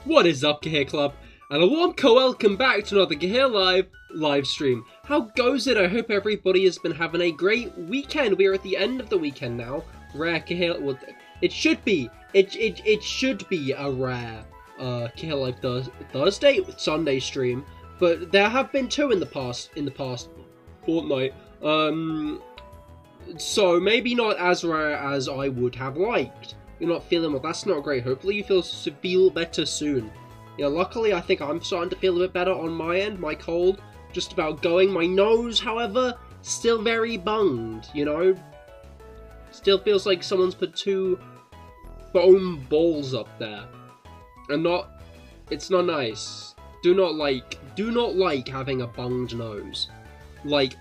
What is up, Cahir Club? And a warm welcome back to another CahirLIVE live stream. How goes it? I hope everybody has been having a great weekend. We are at the end of the weekend now. Rare Cahir... Well, it should be. It should be a rare CahirLIVE Thursday Sunday stream. But there have been two in the past fortnight. So maybe not as rare as I would have liked. You're not feeling well, that's not great. Hopefully you feel better soon. Yeah, luckily I think I'm starting to feel a bit better on my end. My cold just about going. My nose, however, still very bunged, you know? Still feels like someone's put two foam balls up there. And it's not nice. Do not like having a bunged nose. Like,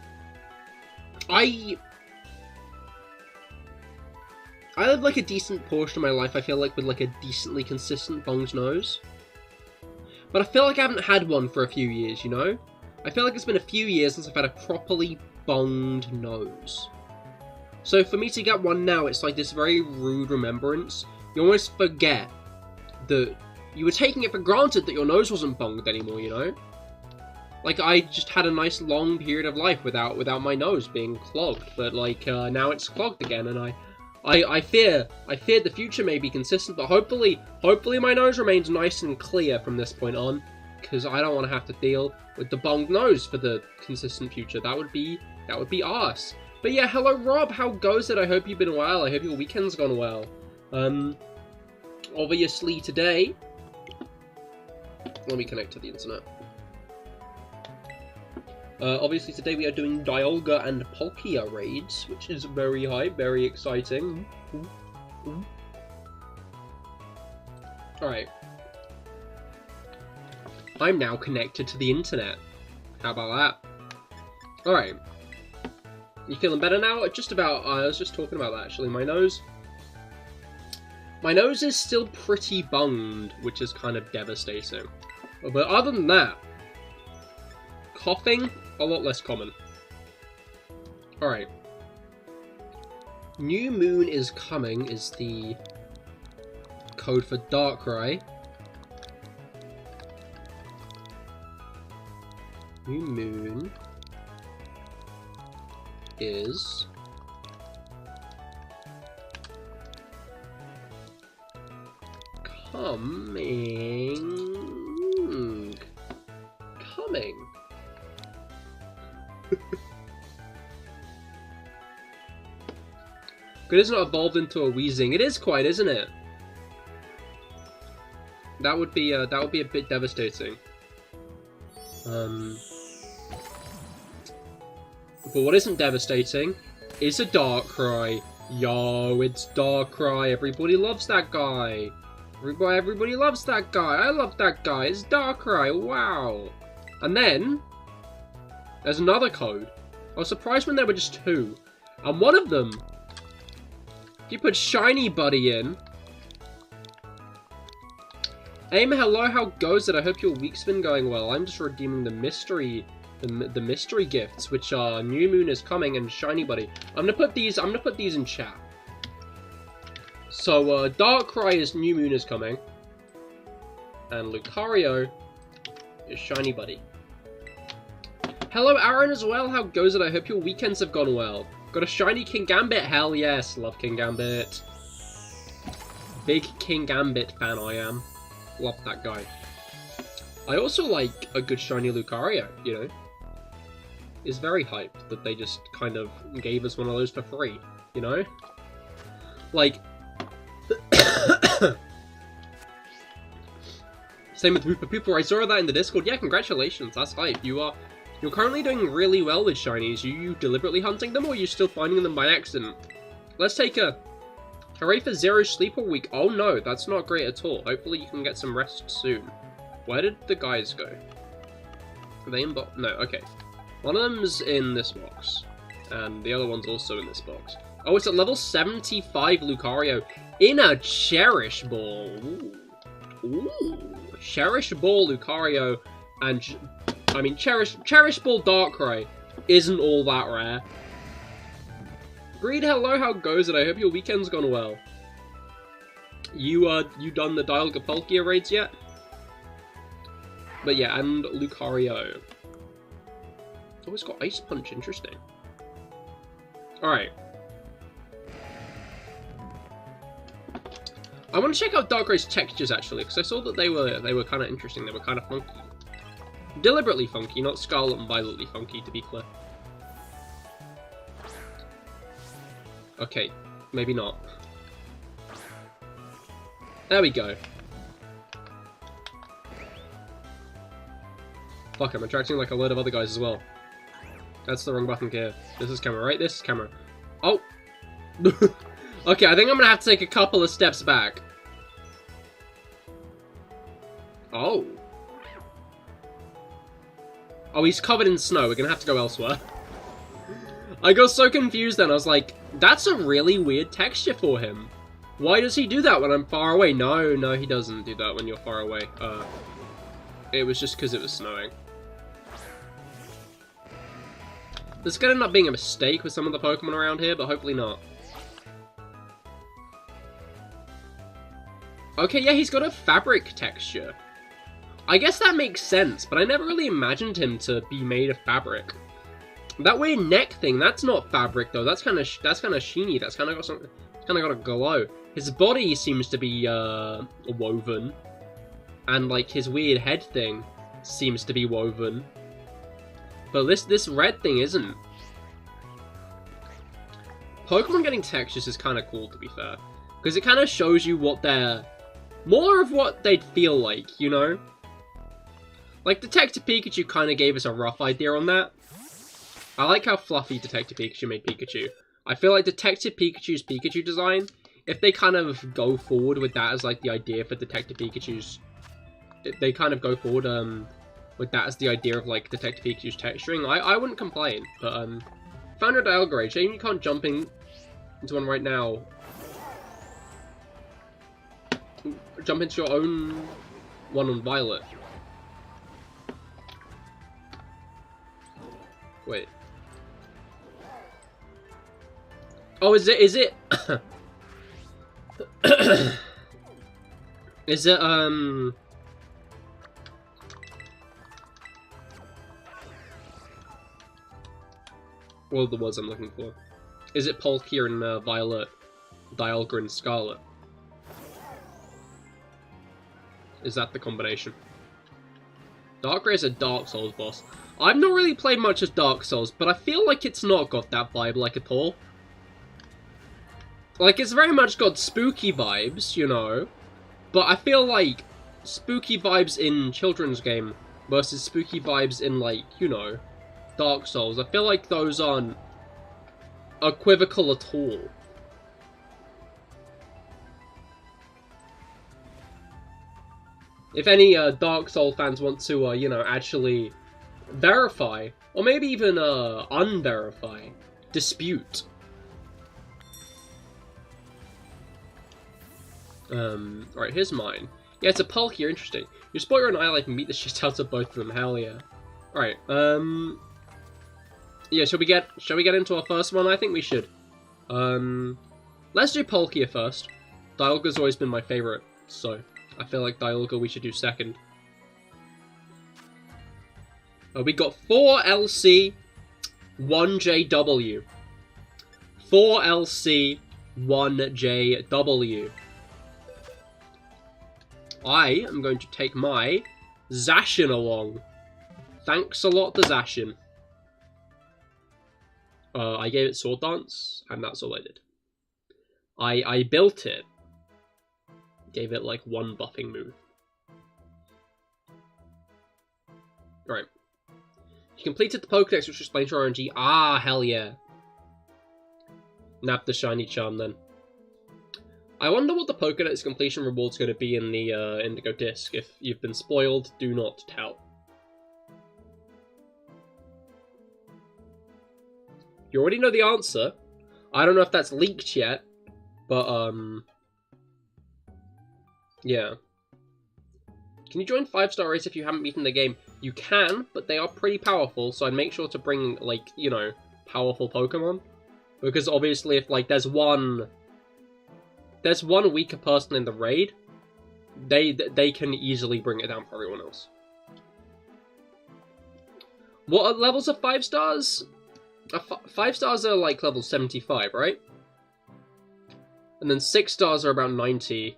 I live like a decent portion of my life, I feel like, with like a decently consistent bunged nose. But I feel like I haven't had one for a few years, you know? I feel like it's been a few years since I've had a properly bunged nose. So for me to get one now, it's like this very rude remembrance. You almost forget that you were taking it for granted that your nose wasn't bunged anymore, you know? Like, I just had a nice long period of life without my nose being clogged. But like, now it's clogged again, and I fear the future may be consistent, but hopefully my nose remains nice and clear from this point on, because I don't want to have to deal with the bunged nose for the consistent future. That would be arse. But yeah, hello Rob, how goes it? I hope you've been well. I hope your weekend's gone well. Obviously today, let me connect to the internet. Obviously today we are doing Dialga and Palkia raids, which is very hype, very exciting. Alright. I'm now connected to the internet. How about that? Alright. You feeling better now? Just about, I was just talking about that actually. My nose is still pretty bunged, which is kind of devastating. But other than that, coughing, a lot less common. Alright. New Moon is coming is the code for Darkrai. New Moon is coming. Good, it's not evolved into a Weezing. It is quite, isn't it? That would be a bit devastating. But what isn't devastating is a Darkrai. Yo, it's Darkrai. Everybody loves that guy. Everybody loves that guy. I love that guy. It's Darkrai. Wow. And then there's another code. I was surprised when there were just two. And one of them, you put Shiny Buddy in. Aim, hello, how goes it? I hope your week's been going well. I'm just redeeming the mystery gifts, which are New Moon is coming and Shiny Buddy. I'm gonna put these in chat. So Darkrai is New Moon is coming, and Lucario is Shiny Buddy. Hello Aaron as well, how goes it? I hope your weekends have gone well. Got a shiny King Gambit? Hell yes, love King Gambit. Big King Gambit fan I am. Love that guy. I also like a good shiny Lucario, you know. It's very hyped that they just kind of gave us one of those for free, you know? Like... Same with VTuber PokeTuber, I saw that in the Discord. Yeah, congratulations, that's hype. You're currently doing really well with shinies. Are you deliberately hunting them, or are you still finding them by accident? Let's take a... Hooray for 0 sleep a week. Oh no, that's not great at all. Hopefully you can get some rest soon. Where did the guys go? Are they in box? No, okay. One of them's in this box. And the other one's also in this box. Oh, it's at level 75 Lucario. In a Cherish Ball. Ooh. Cherish Ball Lucario. And... I mean, Cherish Ball Darkrai isn't all that rare. Greed, hello, how goes it? I hope your weekend's gone well. You done the Dialga Palkia raids yet? But yeah, and Lucario. Oh, it's got Ice Punch, interesting. Alright. I want to check out Darkray's textures, actually, because I saw that they were kind of interesting. They were kind of funky. Deliberately funky, not Scarlet and Violetly funky, to be clear. Okay, maybe not. There we go. Fuck, I'm attracting like a load of other guys as well. That's the wrong button here. This is camera, right? This is camera. Oh! Okay, I think I'm gonna have to take a couple of steps back. Oh. Oh, he's covered in snow. We're gonna have to go elsewhere. I got so confused then. I was like, that's a really weird texture for him. Why does he do that when I'm far away? No, no, he doesn't do that when you're far away. It was just because it was snowing. This could end up being a mistake with some of the Pokemon around here, but hopefully not. Okay, yeah, he's got a fabric texture. I guess that makes sense, but I never really imagined him to be made of fabric. That weird neck thing, that's not fabric though. That's kind of sheeny. That's kind of got something. It's kind of got a glow. His body seems to be woven, and like his weird head thing seems to be woven. But this red thing isn't. Pokemon getting textures is kind of cool, to be fair, because it kind of shows you what they're more of what they'd feel like, you know. Like Detective Pikachu kind of gave us a rough idea on that. I like how fluffy Detective Pikachu made Pikachu. I feel like Detective Pikachu's Pikachu design, if they kind of go forward with that as like the idea for Detective Pikachu's, they kind of go forward with that as the idea of like Detective Pikachu's texturing, I wouldn't complain. But found a Dialga, shame you can't jump into one right now. Jump into your own one on Violet. Wait. Oh, is it? Is it, what are the words I'm looking for? Is it Palkia and Violet, Dialga and Scarlet? Is that the combination? Darkrai is a Dark Souls boss. I've not really played much as Dark Souls, but I feel like it's not got that vibe like at all. Like, it's very much got spooky vibes, you know, but I feel like spooky vibes in children's game versus spooky vibes in, like, you know, Dark Souls, I feel like those aren't equivocal at all. If any Dark Souls fans want to, you know, actually verify, or maybe even unverify, dispute. Right, here's mine. Yeah, it's a Palkia, interesting. You spot your Annihilate and beat the shit out of both of them, hell yeah. Alright, yeah, shall we get into our first one? I think we should. Let's do Palkia first. Dialga's always been my favourite, so I feel like Dialga we should do second. We got 4 LC, 1 JW. 4 LC, 1 JW. I am going to take my Zacian along. Thanks a lot to Zacian. I gave it Sword Dance, and that's all I did. I built it. Gave it like 1 buffing move. Right. You completed the Pokédex, which explains your RNG. Ah, hell yeah. Nab the shiny charm then. I wonder what the Pokédex completion reward's going to be in the Indigo Disc. If you've been spoiled, do not tell. You already know the answer. I don't know if that's leaked yet, but yeah. Can you join 5-star race if you haven't beaten the game? You can, but they are pretty powerful, so I'd make sure to bring, like, you know, powerful Pokemon. Because obviously if, like, there's one weaker person in the raid, they can easily bring it down for everyone else. What are levels of 5 stars? 5 stars are like level 75, right? And then 6 stars are about 90.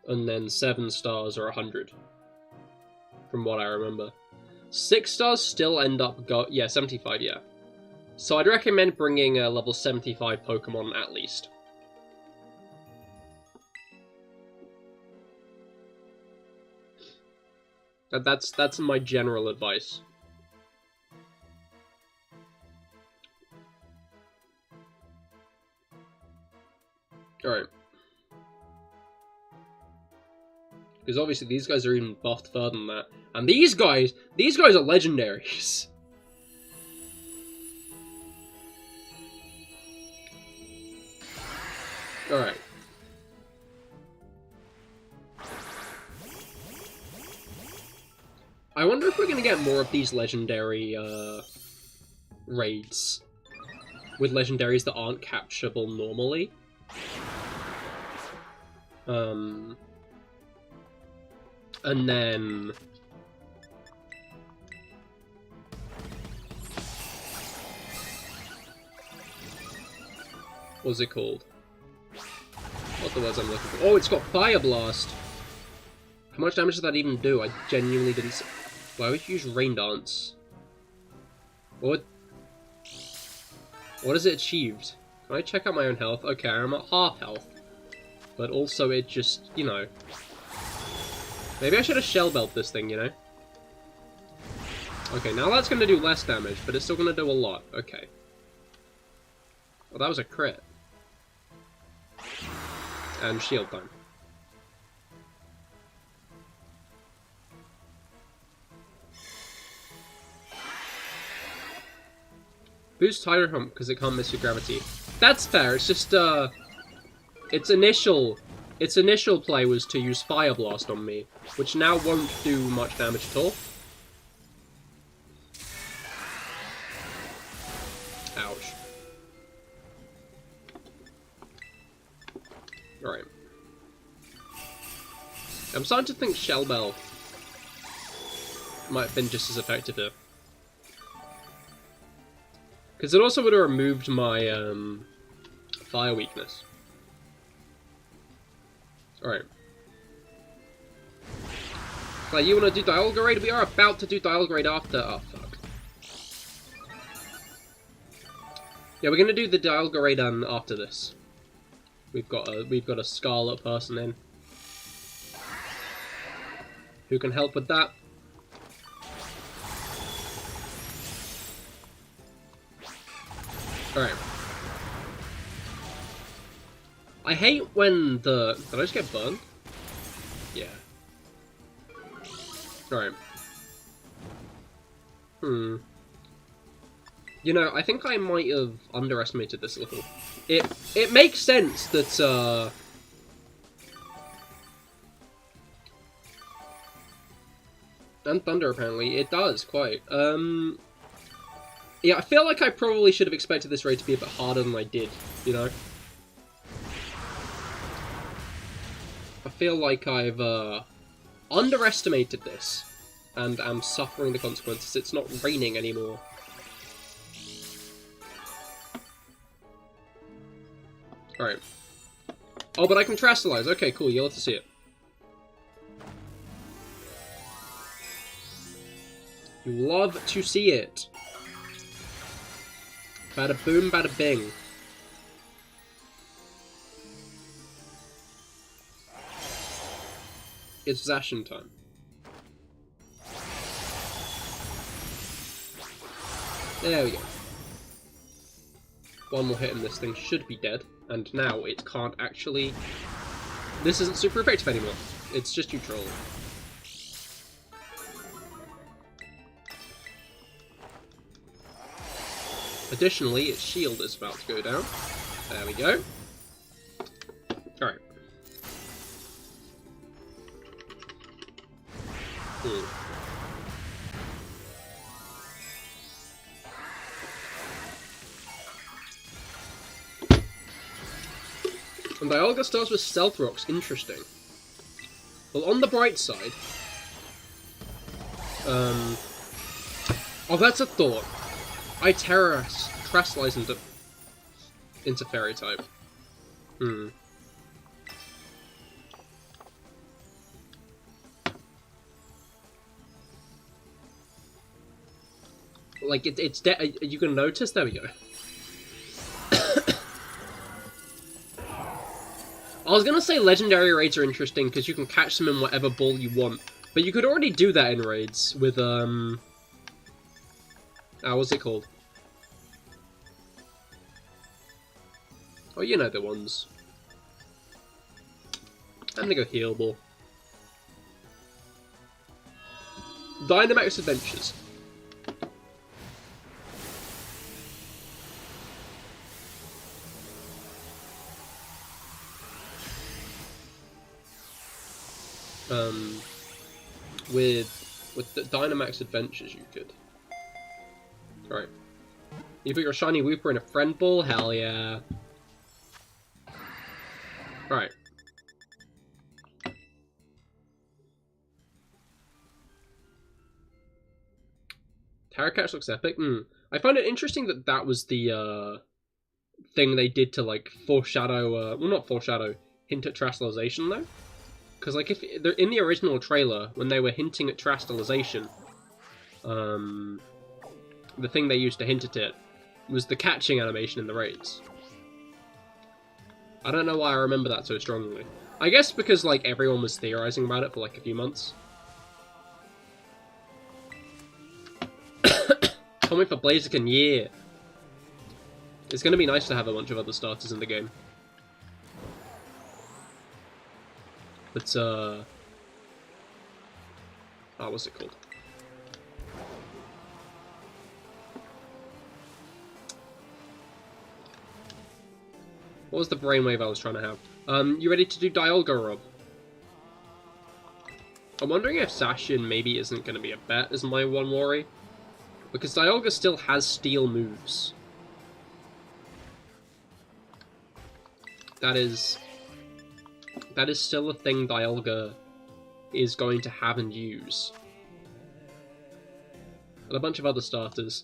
And then 7 stars are 100. From what I remember. 6 stars still end up yeah, 75, yeah. So I'd recommend bringing a level 75 Pokemon at least. That's my general advice. Alright. Because obviously these guys are even buffed further than that. And these guys are legendaries. Alright. I wonder if we're gonna get more of these legendary, raids. With legendaries that aren't capturable normally. And then... What's it called? What's the words I'm looking for? Oh, it's got Fire Blast! How much damage does that even do? I genuinely didn't see... Why would you use Rain Dance? What has it achieved? Can I check out my own health? Okay, I'm at half health. But also it just, you know... Maybe I should have Shell Belt this thing, you know? Okay, now that's gonna do less damage, but it's still gonna do a lot. Okay. Well, that was a crit. And shield time. Boost Tire Hump because it can't miss your gravity. That's fair. It's just its initial play was to use Fire Blast on me, which now won't do much damage at all. Ouch. Alright. I'm starting to think Shell Bell might have been just as effective here. Because it also would have removed my fire weakness. Alright. Like, you want to do Dialga Raid? We are about to do Dialga Raid after... Oh, fuck. Yeah, we're going to do the Dialga Raid after this. We've got a Scarlet person in. Who can help with that? Alright. I hate when the... Did I just get burned? Yeah. Alright. You know, I think I might have underestimated this a little. It makes sense that, And Thunder, apparently. It does, quite. Yeah, I feel like I probably should have expected this raid to be a bit harder than I did, you know? I feel like I've, underestimated this, and am suffering the consequences. It's not raining anymore. Alright. Oh, but I can Terastallize. Okay, cool, you'll have to see it. You love to see it. Bada boom, bada bing. It's Zacian time. There we go. One more hit and this thing should be dead. And now it can't actually... This isn't super effective anymore. It's just you trolling. Additionally, its shield is about to go down. There we go. Alright. And Dialga starts with Stealth Rocks. Interesting. Well, on the bright side... Oh, that's a thought. I Tera Terastallize into Fairy type. Like, you can notice? There we go. I was gonna say legendary raids are interesting because you can catch them in whatever ball you want. But you could already do that in raids with, what's it called? Oh, you know the ones. I'm gonna go Heal Ball. Dynamax Adventures. With the Dynamax Adventures, you could. Right. You put your shiny Wooper in a friend ball? Hell yeah. Right. Tera Catch looks epic. I find it interesting that that was the thing they did to like foreshadow. Well, not foreshadow. Hint at Terastallization though. Because, like, if they're in the original trailer, when they were hinting at Terastallization, the thing they used to hint at it was the catching animation in the raids. I don't know why I remember that so strongly. I guess because, like, everyone was theorizing about it for, like, a few months. Coming for Blaziken, yeah! It's gonna be nice to have a bunch of other starters in the game. But, what's it called? What was the brainwave I was trying to have? You ready to do Dialga, Rob? I'm wondering if Zacian maybe isn't going to be a bet, is my one worry. Because Dialga still has steel moves. That is still a thing Dialga is going to have and use. And a bunch of other starters.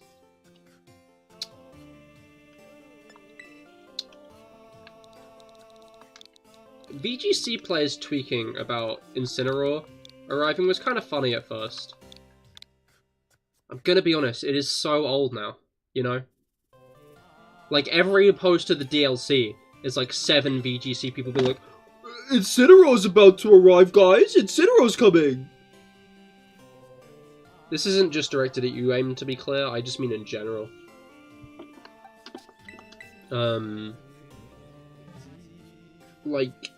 VGC players tweaking about Incineroar arriving was kind of funny at first. I'm gonna be honest, it is so old now, you know? Like, every post to the DLC is like 7 VGC people being like, Incineroar's about to arrive, guys! Incineroar's coming! This isn't just directed at you, aim to be clear, I just mean in general. Like,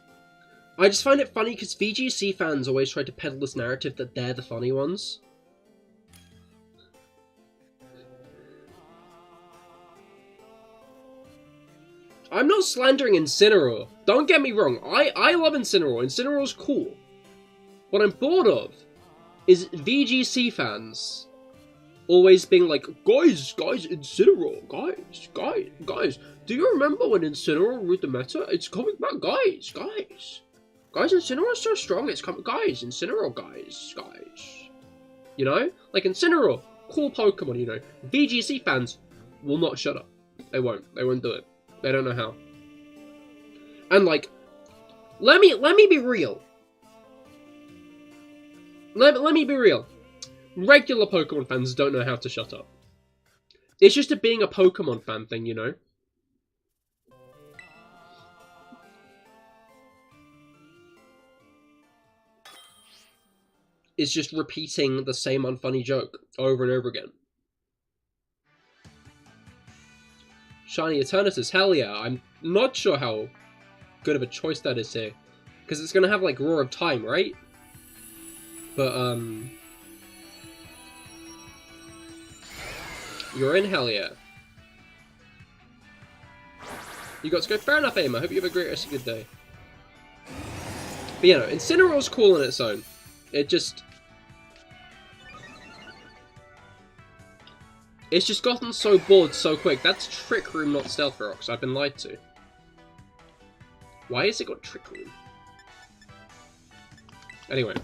I just find it funny because VGC fans always try to peddle this narrative that they're the funny ones. I'm not slandering Incineroar. Don't get me wrong. I love Incineroar. Incineroar's cool. What I'm bored of is VGC fans always being like, guys, Incineroar, guys. Do you remember when Incineroar ruled the meta? It's coming back, guys. Incineroar's so strong. It's coming, guys. Incineroar, guys. You know, like Incineroar, cool Pokemon. You know, VGC fans will not shut up. They won't do it. They don't know how. And like, let me be real. Let me be real. Regular Pokemon fans don't know how to shut up. It's just being a Pokemon fan thing, you know? It's just repeating the same unfunny joke over and over again. Shiny Eternatus, hell yeah. I'm not sure how good of a choice that is here. Because it's going to have, like, Roar of Time, right? But, you're in, hell yeah. You got to go, fair enough, aim. I hope you have a great rest of your day. But, you know, Incineroar's cool on its own. It just... It's just gotten so bored so quick. That's Trick Room, not Stealth Rocks. I've been lied to. Why has it got Trick Room? Anyway.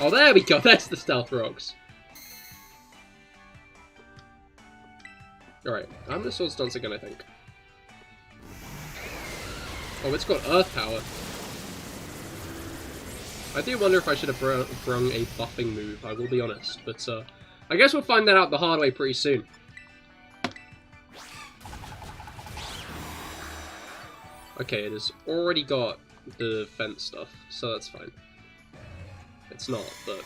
Oh, there we go. That's the Stealth Rocks. Alright, I'm gonna Swords Dance again, I think. Oh, it's got Earth Power. I do wonder if I should have brung a buffing move, I will be honest. But, I guess we'll find that out the hard way pretty soon. Okay, it has already got the fence stuff, so that's fine. It's not, but...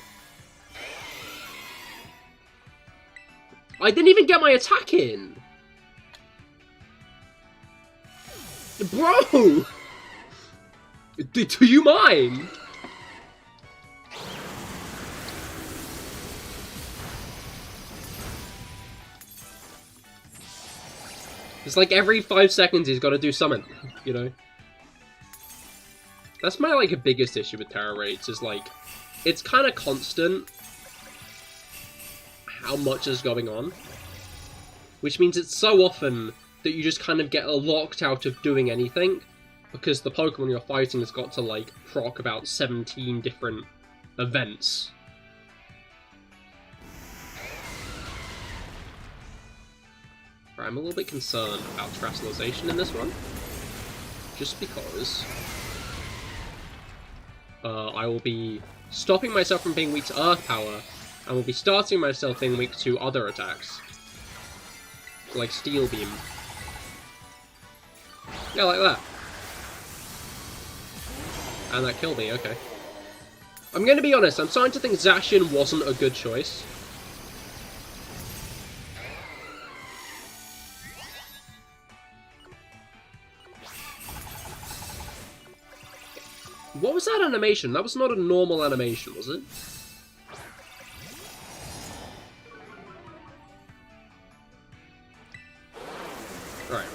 I didn't even get my attack in! Bro! Do you mind? It's like every 5 seconds he's got to do something, you know? That's my, like, biggest issue with Tera raids, is, like, it's kind of constant how much is going on. Which means it's so often that you just kind of get locked out of doing anything, because the Pokemon you're fighting has got to, like, proc about 17 different events. Right, I'm a little bit concerned about Terastallization in this one, just because I will be stopping myself from being weak to Earth Power, and will be starting myself being weak to other attacks, like Steel Beam. Yeah, like that. And that killed me, okay. I'm gonna be honest, I'm starting to think Zacian wasn't a good choice. What was that animation? That was not a normal animation, was it? Alright.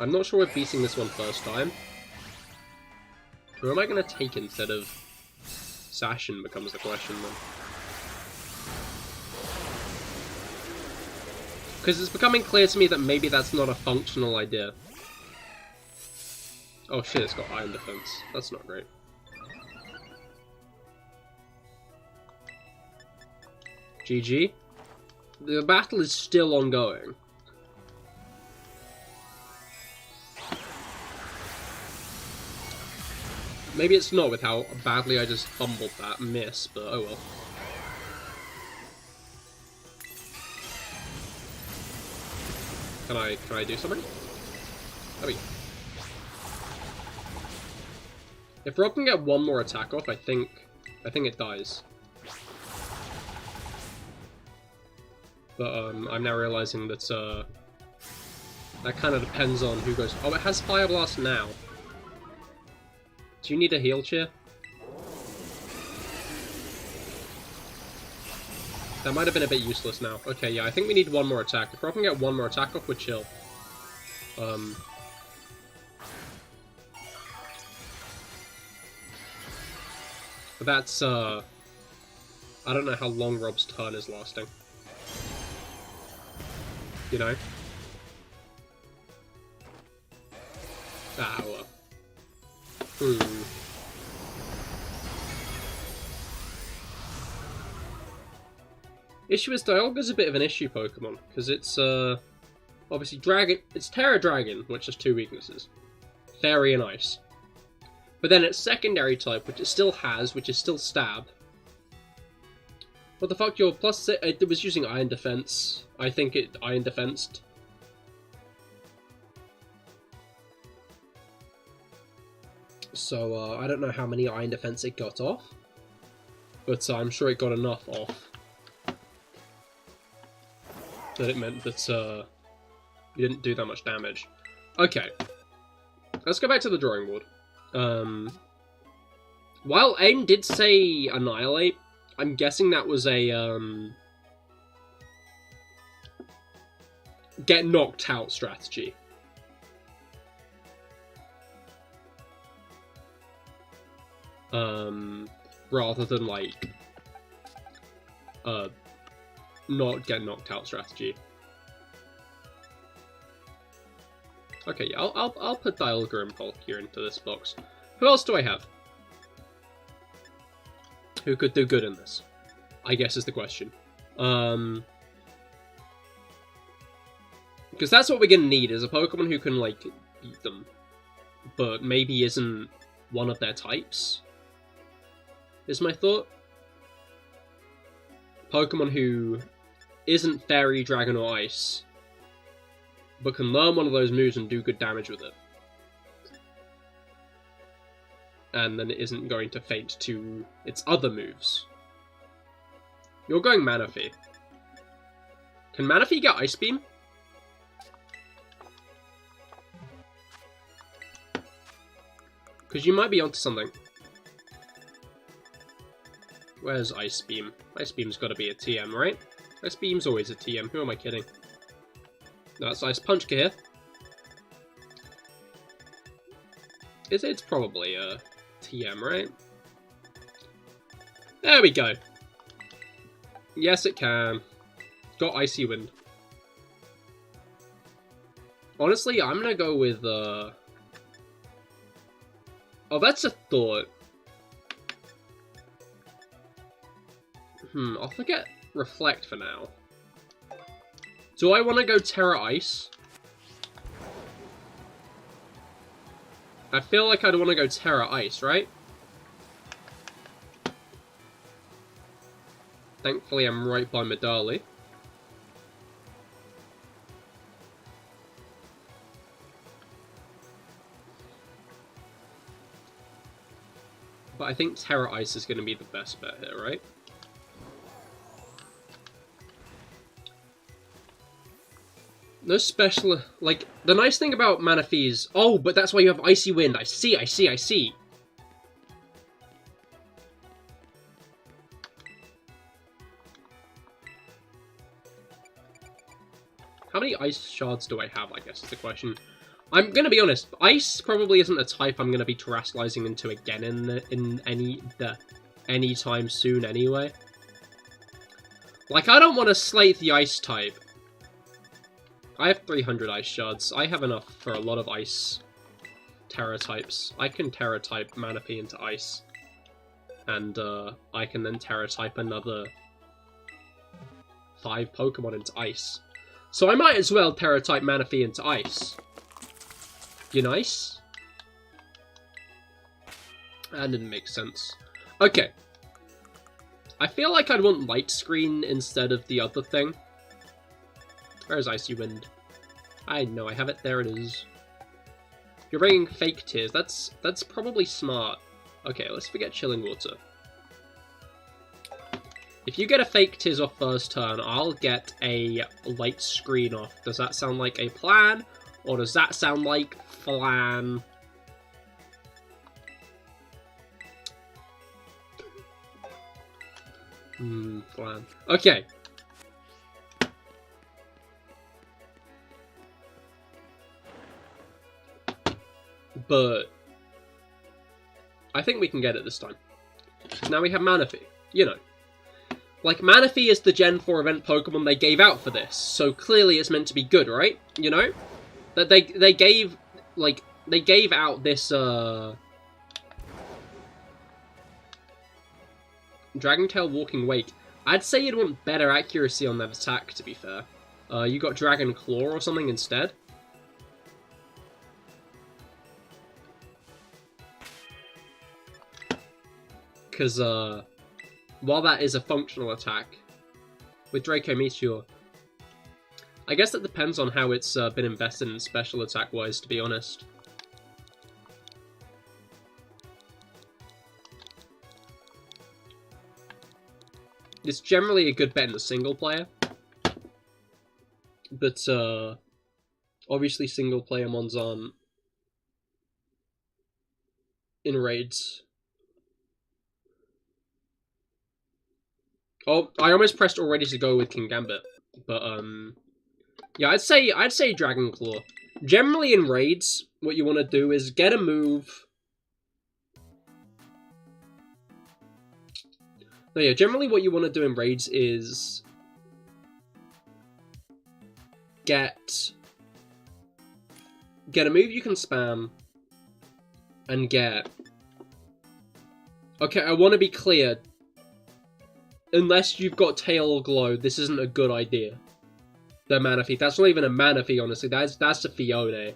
I'm not sure we're beating this one first time. Who am I going to take instead of Zacian becomes the question then. Because it's becoming clear to me that maybe that's not a functional idea. Oh shit, it's got Iron Defense. That's not great. GG. The battle is still ongoing. Maybe it's not with how badly I just fumbled that miss, but oh well. Can I do something? There we go. If Rob can get one more attack off, I think it dies. But I'm now realizing that that kind of depends on who goes. Oh, it has Fire Blast now. Do you need a heal cheer? That might have been a bit useless now. Okay, yeah, I think we need one more attack. If Rob can get one more attack off, we're chill. But that's, I don't know how long Rob's turn is lasting. You know? Ah, well. Issue is Dialga's a bit of an issue Pokemon, because it's, obviously Dragon, it's Tera Dragon, which has 2 weaknesses. Fairy and Ice. But then its secondary type, which it still has, which is still Stab. What the fuck, your plus, it was using Iron Defense. I think it Iron Defensed. So, I don't know how many Iron Defense it got off. But I'm sure it got enough off. That it meant that, you didn't do that much damage. Okay. Let's go back to the drawing board. While AIM did say Annihilate, I'm guessing that was a, get knocked out strategy. Rather than, like, not get knocked out strategy. Okay, yeah, I'll put Dialga and Palkia into this box. Who else do I have? who could do good in this, I guess is the question. Because that's what we're gonna need, is a Pokemon who can, like, beat them, but maybe isn't one of their types, is my thought. Pokemon who isn't Fairy, Dragon, or Ice, but can learn one of those moves and do good damage with it. And then it isn't going to faint to its other moves. You're going Manaphy. Can Manaphy get Ice Beam? Because you might be onto something. Where's Ice Beam? Ice Beam's got to be a TM, right? Ice Beam's always a TM. Who am I kidding? No, that's Ice Punch, Cahir. It's probably a TM, right? There we go. Yes, it can. Got Icy Wind. Honestly, I'm gonna go with, Oh, that's a thought. I'll forget Reflect for now. Do I want to go Tera Ice? I feel like I'd want to go Tera Ice, right? Thankfully, I'm right by Medali. But I think Tera Ice is going to be the best bet here, right? No special... Like, the nice thing about Manaphy is... Oh, but that's why you have Icy Wind. I see. How many Ice Shards do I have, I guess is the question. I'm gonna be honest, Ice probably isn't a type I'm gonna be terrestrializing into again in any time soon anyway. Like, I don't want to slate the Ice type. I have 300 Ice Shards. I have enough for a lot of Ice Tera types. I can Tera type Manaphy into Ice. And I can then Tera type another 5 Pokemon into Ice. So I might as well Tera type Manaphy into Ice. You nice? That didn't make sense. Okay. I feel like I'd want Light Screen instead of the other thing. Where's Icy Wind? I know I have it. There it is. You're bringing Fake Tears. That's probably smart. Okay, let's forget Chilling Water. If you get a Fake Tears off first turn, I'll get a Light Screen off. Does that sound like a plan? Or does that sound like flan? Flan. Okay. But I think we can get it this time. Now we have Manaphy. You know. Like, Manaphy is the Gen 4 event Pokemon they gave out for this, so clearly it's meant to be good, right? You know? That they gave out this, Dragon Tail Walking Wake. I'd say you'd want better accuracy on that attack, to be fair. You got Dragon Claw or something instead? Because, while that is a functional attack, with Draco Meteor, I guess that depends on how it's been invested in special attack-wise, to be honest. It's generally a good bet in the single player, but obviously single player mons aren't in raids. Oh, I almost pressed already to go with King Gambit, but yeah, I'd say Dragon Claw. Generally in raids, what you want to do is get a move. No, yeah, generally what you want to do in raids is get a move you can spam and get... Okay, I want to be clear. unless you've got Tail Glow, this isn't a good idea. The Manaphy. That's not even a Manaphy, honestly. That's a Fione.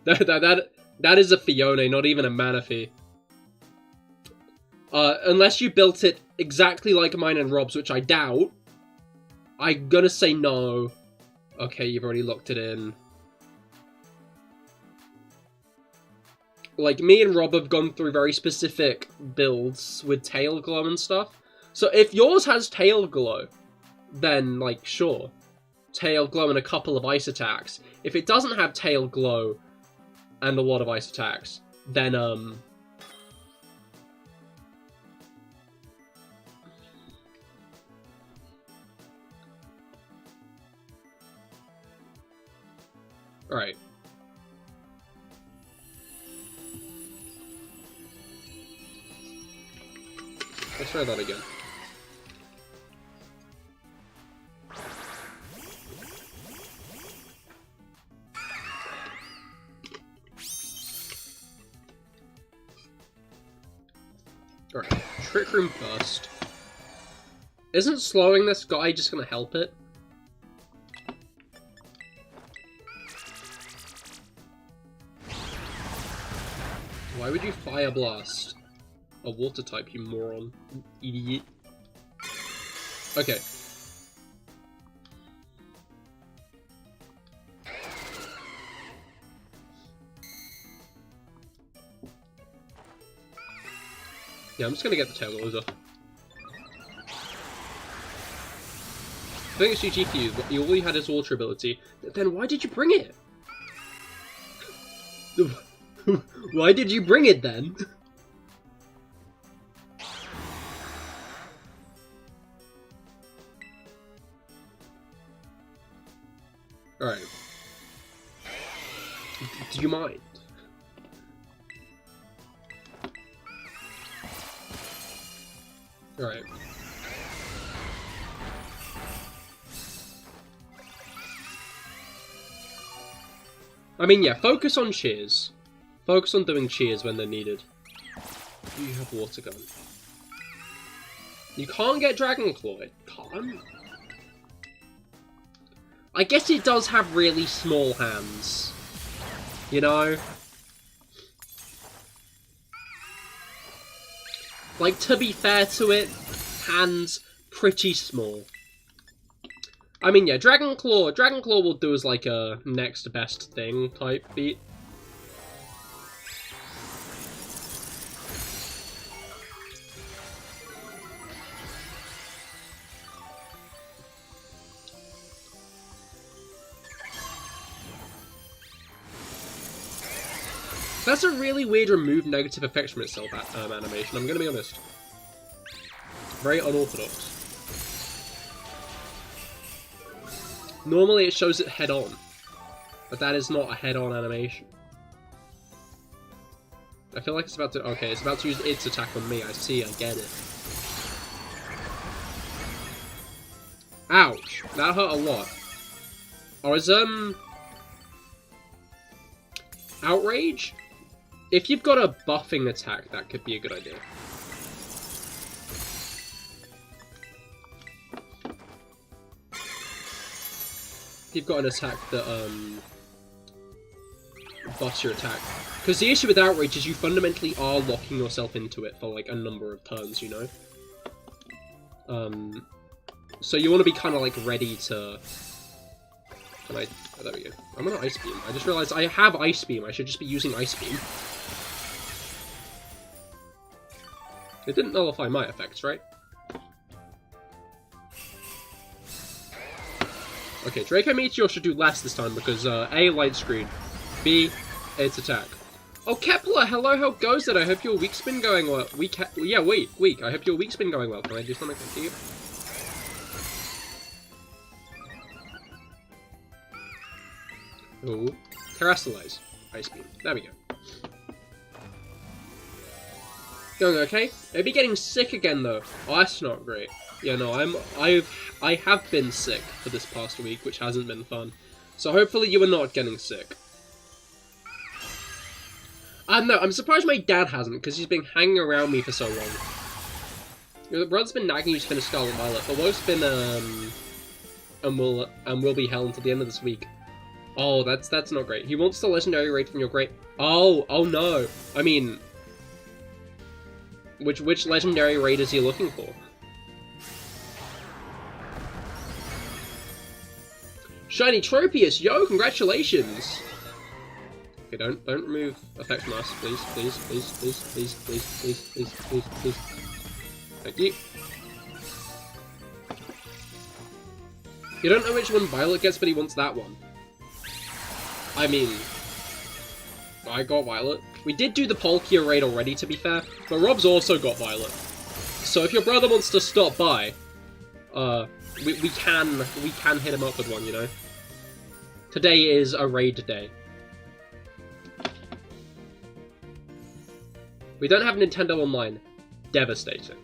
That is a Fione, not even a Manaphy. Unless you built it exactly like mine and Rob's, which I doubt, I'm gonna say no. Okay, you've already locked it in. Like, me and Rob have gone through very specific builds with Tail Glow and stuff. So if yours has Tail Glow, then, like, sure. Tail Glow and a couple of ice attacks. If it doesn't have Tail Glow and a lot of ice attacks, then, alright. Let's try that again. Alright, Trick Room first. Isn't slowing this guy just gonna help it? Why would you Fire Blast a water type, you moron? Idiot. Okay. Yeah, I'm just gonna get the Tail Glows off. I think it's GG for you. All you had is Water ability. Then why did you bring it? Why did you bring it then? Alright. Do you mind? Alright. I mean, yeah, focus on cheers. Focus on doing cheers when they're needed. You have Water Gun. You can't get Dragon Claw. It can't. I guess it does have really small hands. You know? Like, to be fair to it, hands pretty small. I mean, yeah, Dragon Claw will do as like a next best thing type beat. That's a really weird remove negative effects from itself animation, I'm gonna be honest. Very unorthodox. Normally it shows it head-on, but that is not a head-on animation. I feel like it's about to... Okay, it's about to use its attack on me. I see, I get it. Ouch! That hurt a lot. Oh, is, Outrage? If you've got a buffing attack, that could be a good idea. If you've got an attack that, buffs your attack. Because the issue with Outrage is you fundamentally are locking yourself into it for, like, a number of turns, you know? So you want to be kind of, like, ready to... Can I... Oh, there we go. I'm gonna Ice Beam. I just realized I have Ice Beam. I should just be using Ice Beam. It didn't nullify my effects, right? Okay, Draco Meteor should do less this time because, A, light screen, B, its attack. Oh, Kepler, hello, how goes it? I hope your week's been going well. Week. I hope your week's been going well. Can I do something for you? Oh, Terrasilize. Ice Beam. There we go. Going okay? Maybe getting sick again though. Oh, that's not great. Yeah, no, I have been sick for this past week, which hasn't been fun. So hopefully you are not getting sick. No, I'm surprised my dad hasn't, because he's been hanging around me for so long. Your brother's been nagging you to finish Scarlet and Violet, but Woef's been, and will be hell until the end of this week. Oh, that's not great. He wants the legendary raid from your great... Oh no. I mean... Which legendary raid is he looking for? Shiny Tropius! Yo, congratulations! Okay, don't remove effect mask, please. Thank you. You don't know which one Violet gets, but he wants that one. I mean... I got Violet. We did do the Palkia raid already, to be fair, but Rob's also got Violet. So if your brother wants to stop by, we can hit him up with one, you know? Today is a raid day. We don't have Nintendo Online. Devastating.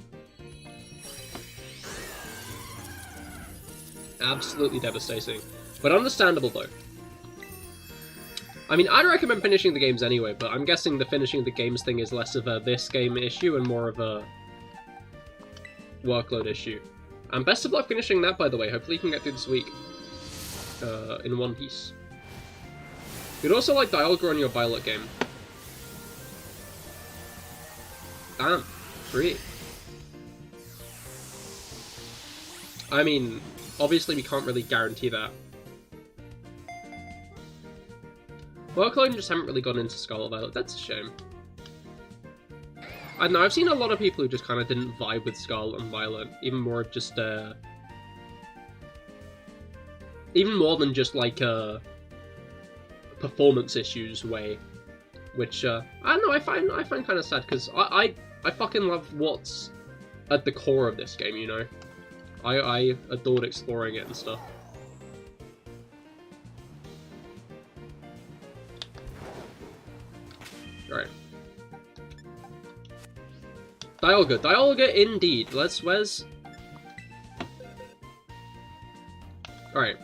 Absolutely devastating. But understandable, though. I mean, I'd recommend finishing the games anyway, but I'm guessing the finishing the games thing is less of a this game issue and more of a workload issue. And best of luck finishing that, by the way. Hopefully you can get through this week in one piece. You'd also like Dialga on your Violet game. Damn, 3. I mean, obviously we can't really guarantee that. Workload just haven't really gone into Scarlet Violet, that's a shame. I don't know, I've seen a lot of people who just kind of didn't vibe with Scarlet and Violet, even more just, even more than just, like, performance issues way, which, I don't know, I find kind of sad, because I fucking love what's at the core of this game, you know? I adored exploring it and stuff. Alright. Dialga indeed. Where's... Alright.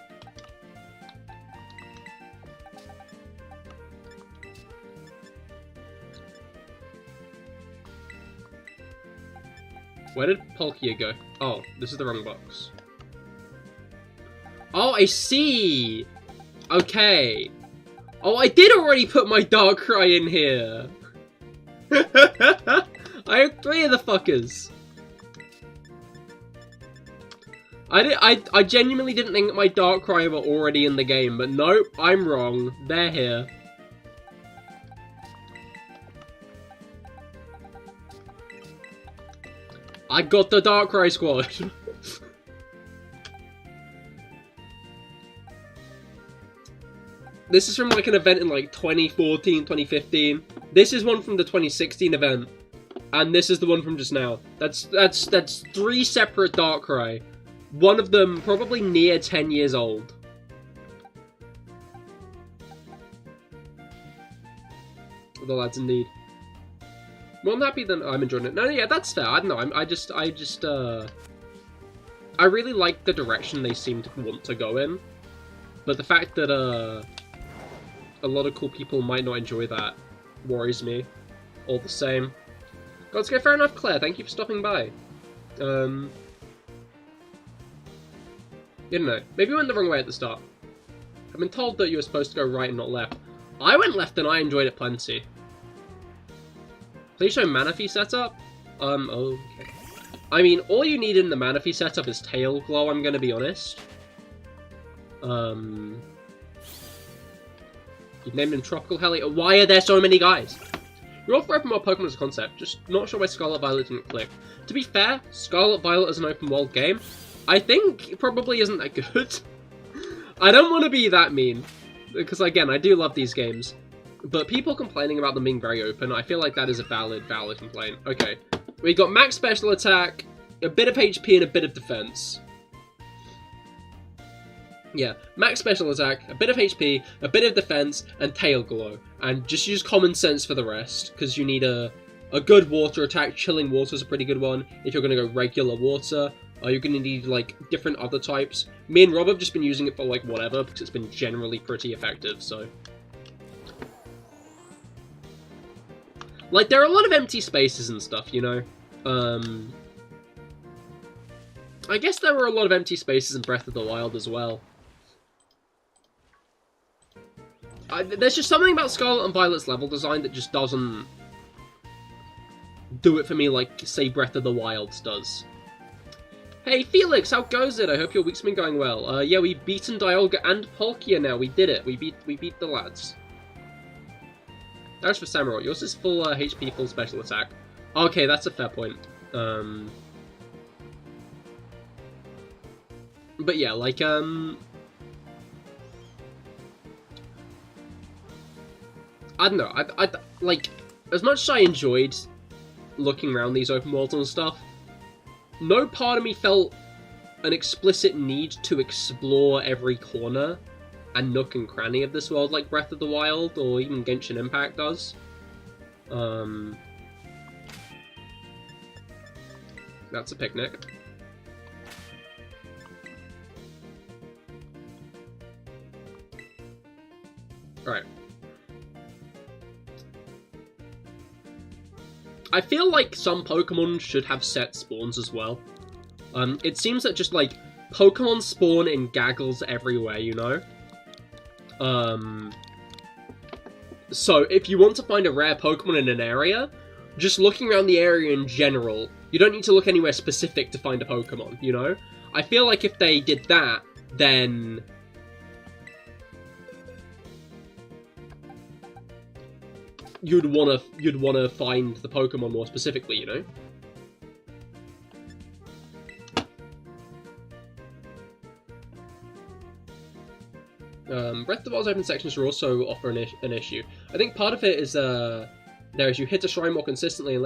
Where did Palkia go? Oh, this is the wrong box. Oh, I see! Okay. Oh, I did already put my Darkrai in here! I have 3 of the fuckers! I genuinely didn't think that my Darkrai were already in the game, but nope, I'm wrong. They're here. I got the Darkrai squad! This is from like an event in like 2014, 2015. This is one from the 2016 event. And this is the one from just now. That's 3 separate Darkrai. One of them probably near 10 years old. The lads indeed. More than happy than I'm enjoying it. No, yeah, that's fair. I don't know. I really like the direction they seem to want to go in. But the fact that a lot of cool people might not enjoy that worries me. All the same. Let's go. Fair enough, Claire. Thank you for stopping by. You don't know. Maybe we went the wrong way at the start. I've been told that you were supposed to go right and not left. I went left and I enjoyed it plenty. Please show Manaphy setup? Okay. I mean, all you need in the Manaphy setup is Tail Glow, I'm gonna be honest. You've named him Tropical Heli. Why are there so many guys? You're all for open world Pokemon as a concept, just not sure why Scarlet Violet didn't click. To be fair, Scarlet Violet as an open world game, I think it probably isn't that good. I don't want to be that mean, because again, I do love these games. But people complaining about them being very open, I feel like that is a valid complaint. Okay, we got max special attack, a bit of HP, and a bit of defense. Yeah, max special attack, a bit of HP, a bit of defense, and Tail Glow. And just use common sense for the rest, because you need a good water attack. Chilling Water is a pretty good one. If you're going to go regular water, you're going to need, like, different other types. Me and Rob have just been using it for, like, whatever, because it's been generally pretty effective, so... Like, there are a lot of empty spaces and stuff, you know? I guess there were a lot of empty spaces in Breath of the Wild as well. There's just something about Scarlet and Violet's level design that just doesn't do it for me like, say, Breath of the Wild does. Hey, Felix, how goes it? I hope your week's been going well. Yeah, we've beaten Dialga and Palkia now. We did it. We beat the lads. That's for Samurai. Yours is full HP, full special attack. Okay, that's a fair point. But yeah, like, I don't know, I like, as much as I enjoyed looking around these open worlds and stuff, no part of me felt an explicit need to explore every corner and nook and cranny of this world like Breath of the Wild or even Genshin Impact does. That's a picnic. Alright. I feel like some Pokemon should have set spawns as well. It seems that just, like, Pokemon spawn in gaggles everywhere, you know? So, if you want to find a rare Pokemon in an area, just looking around the area in general, you don't need to look anywhere specific to find a Pokemon, you know? I feel like if they did that, then you'd wanna find the Pokemon more specifically, you know? Breath of the Wild's open sections will also offer an issue. I think part of it is you hit a shrine more consistently and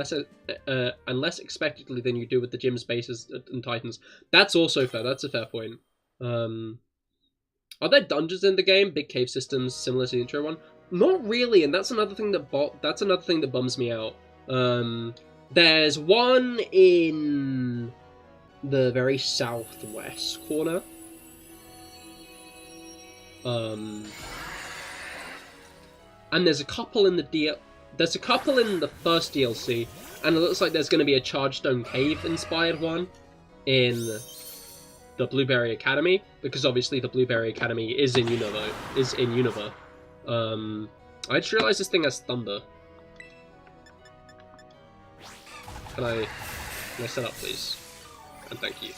less expectedly than you do with the gym spaces and Titans. That's also fair. That's a fair point. Are there dungeons in the game? Big cave systems similar to the intro one? Not really, and that's another thing that bums me out. There's one in the very southwest corner. And there's a couple in the first DLC, and it looks like there's going to be a Chargestone Cave inspired one in the Blueberry Academy, because obviously the Blueberry Academy is in Unova. I just realized this thing has thunder. Can I set up, please? And thank you.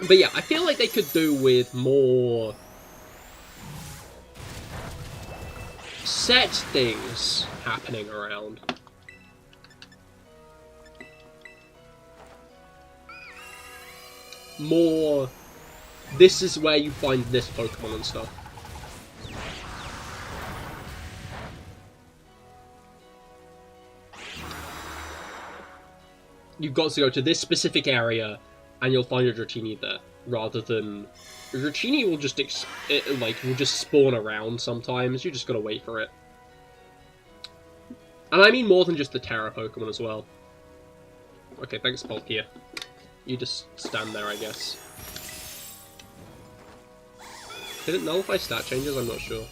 But yeah, I feel like they could do with more set things happening around. More, this is where you find this Pokemon and stuff. You've got to go to this specific area and you'll find a Dratini there, rather than a Dratini will just spawn around sometimes. You just gotta wait for it. And I mean more than just the Tera Pokemon as well. Okay, thanks, Palkia. You just stand there, I guess. Did it nullify stat changes? I'm not sure.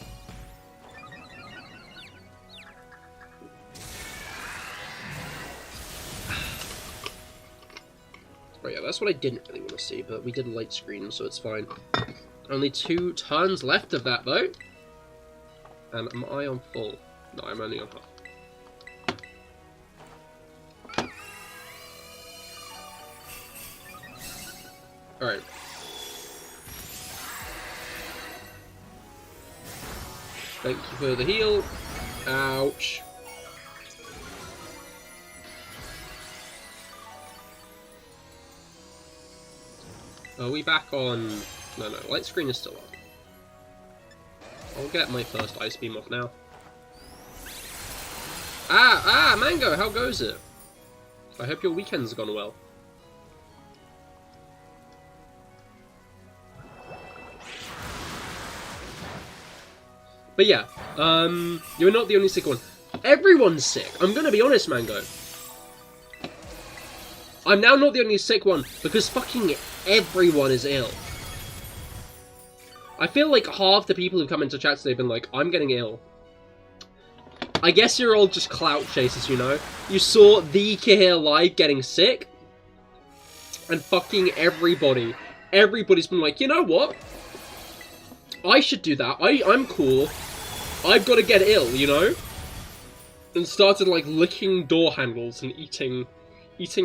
But yeah, that's what I didn't really want to see, but we did a light screen, so it's fine. Only 2 turns left of that, though. And am I on full? No, I'm only on half. Alright. Thank you for the heal. Ouch. Are we back on... No, light screen is still on. I'll get my first Ice Beam off now. Mango, how goes it? I hope your weekend's gone well. But yeah, you're not the only sick one. Everyone's sick. I'm gonna be honest, Mango. I'm now not the only sick one, because fucking everyone is ill. I feel like half the people who come into chat today have been like, I'm getting ill. I guess you're all just clout chasers, you know? You saw the CahirLIVE getting sick, and fucking everybody's been like, you know what? I should do that. I'm cool. I've got to get ill, you know? And started, like, licking door handles and eating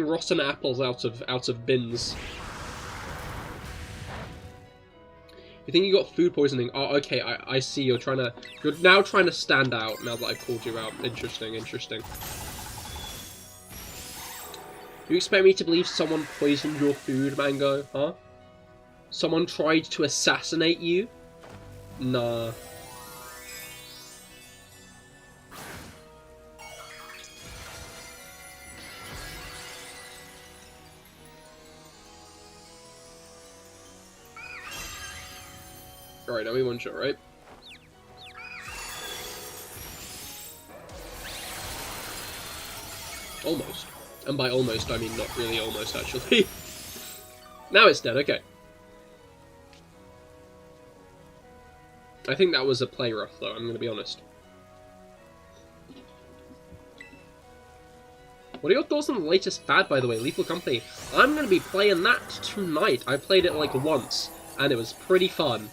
rotten apples out of bins. You think you got food poisoning? Oh, okay, I see. You're now trying to stand out now that I've called you out. Interesting, interesting. You expect me to believe someone poisoned your food, Mango? Huh? Someone tried to assassinate you? Nah. Alright, now we one shot, right? Almost. And by almost, I mean not really almost, actually. Now it's dead, okay. I think that was a play rough, though, I'm gonna be honest. What are your thoughts on the latest fad, by the way, Lethal Company? I'm gonna be playing that tonight. I played it, like, once, and it was pretty fun.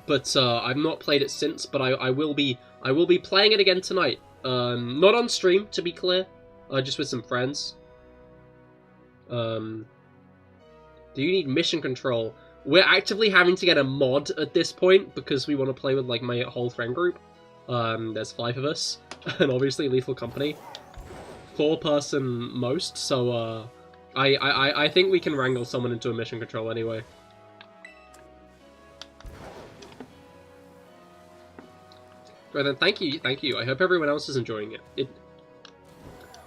But I've not played it since, but I will be playing it again tonight. Not on stream, to be clear, just with some friends. Do you need mission control? We're actively having to get a mod at this point because we want to play with like my whole friend group. There's 5 of us, and obviously Lethal Company, 4-person most. So I think we can wrangle someone into a mission control anyway. Right then, thank you. I hope everyone else is enjoying it.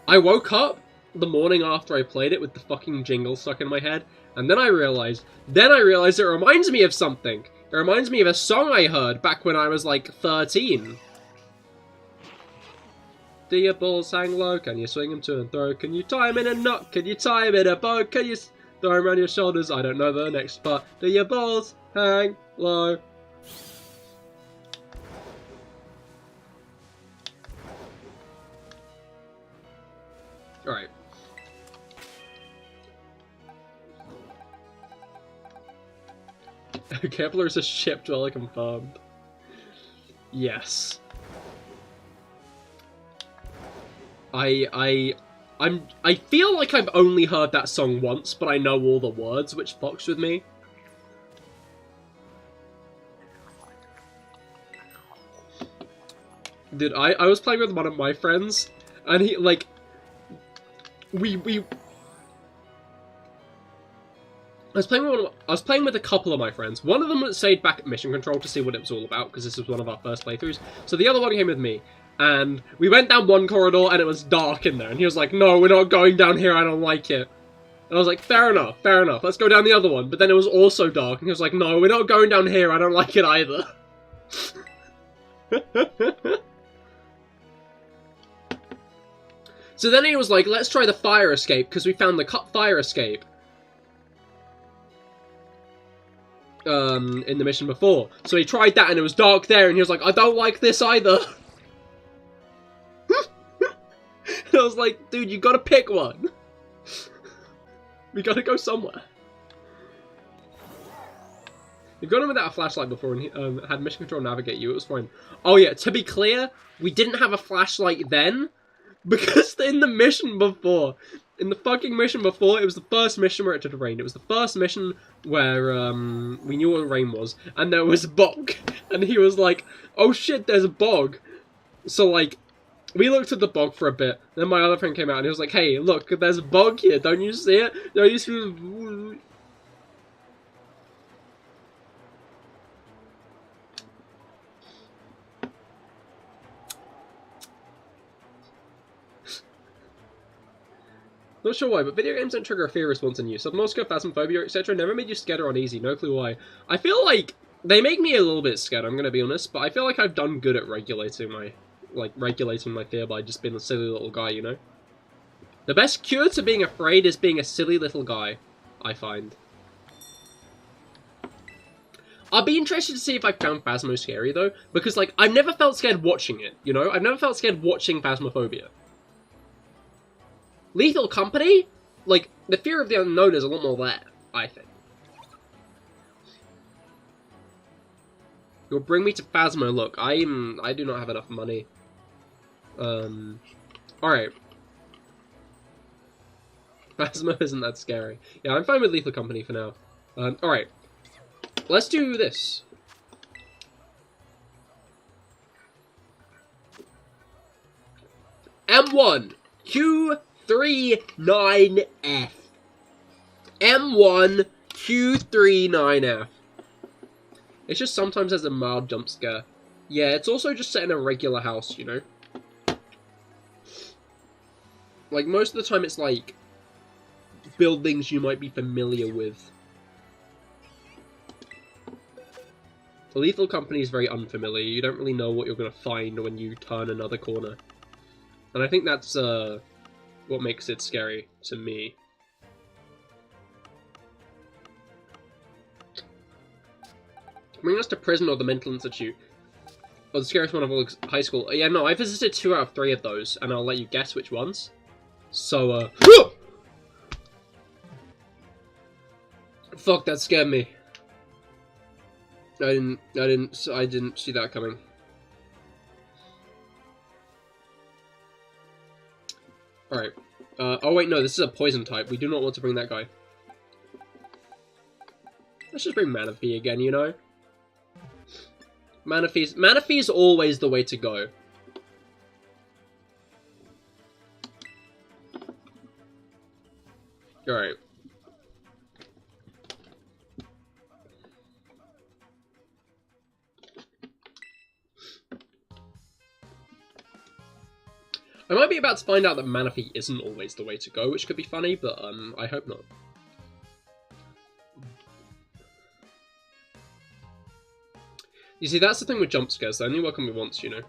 I woke up the morning after I played it with the fucking jingle stuck in my head, and then I realized it reminds me of something. It reminds me of a song I heard back when I was like 13. Do your balls hang low? Can you swing them to and throw? Can you tie them in a knot? Can you tie them in a bow? Can you throw them around your shoulders? I don't know the next part. Do your balls hang low? Alright. Kepler is a ship dweller confirmed. Yes. I feel like I've only heard that song once, but I know all the words, which fucks with me. Dude, I was playing with one of my friends, and he, like, I was playing with a couple of my friends. One of them stayed back at Mission Control to see what it was all about, because this was one of our first playthroughs. So the other one came with me, and we went down one corridor, and it was dark in there. And he was like, no, we're not going down here, I don't like it. And I was like, fair enough, let's go down the other one. But then it was also dark, and he was like, no, we're not going down here, I don't like it either. So then he was like, let's try the fire escape, because we found the fire escape. In the mission before. So he tried that and it was dark there and he was like, I don't like this either. And I was like, dude, you gotta pick one. We gotta go somewhere. You've gone in without a flashlight before and he had mission control navigate you, it was fine. Oh yeah, to be clear, we didn't have a flashlight then, because in the mission before, in the fucking mission before, it was the first mission where it had rained. It was the first mission where we knew what rain was, and there was a bog. And he was like, oh shit, there's a bog. So like, we looked at the bog for a bit, then my other friend came out and he was like, hey, look, there's a bog here, don't you see it? Don't you see? Not sure why, but video games don't trigger a fear response in you. Subnausea, phasmophobia, etc. never made you scared or uneasy. No clue why. I feel like they make me a little bit scared, I'm gonna be honest, but I feel like I've done good at regulating my fear by just being a silly little guy, you know? The best cure to being afraid is being a silly little guy, I find. I'll be interested to see if I found Phasmo scary, though, because, like, I've never felt scared watching it, you know? I've never felt scared watching Phasmophobia. Lethal Company? Like, the fear of the unknown is a lot more there, I think. You'll bring me to Phasmo. Look, I do not have enough money. Alright. Phasmo isn't that scary. Yeah, I'm fine with Lethal Company for now. Alright. Let's do this. M1 Q39F. M1 Q39F. It's just sometimes has a mild jump scare. Yeah, it's also just set in a regular house, you know? Like, most of the time it's like buildings you might be familiar with. The Lethal Company is very unfamiliar. You don't really know what you're going to find when you turn another corner. And I think that's what makes it scary to me. Bring us to prison or the mental institute. Or the scariest one of all high school. Yeah, no, I visited 2 out of 3 of those, and I'll let you guess which ones. So, fuck, that scared me. I didn't see that coming. Alright. Oh wait, no, this is a poison type. We do not want to bring that guy. Let's just bring Manaphy again, you know? Manaphy's always the way to go. Alright. I might be about to find out that Manaphy isn't always the way to go, which could be funny, but I hope not. You see, that's the thing with jump scares, they only work on me once, you know.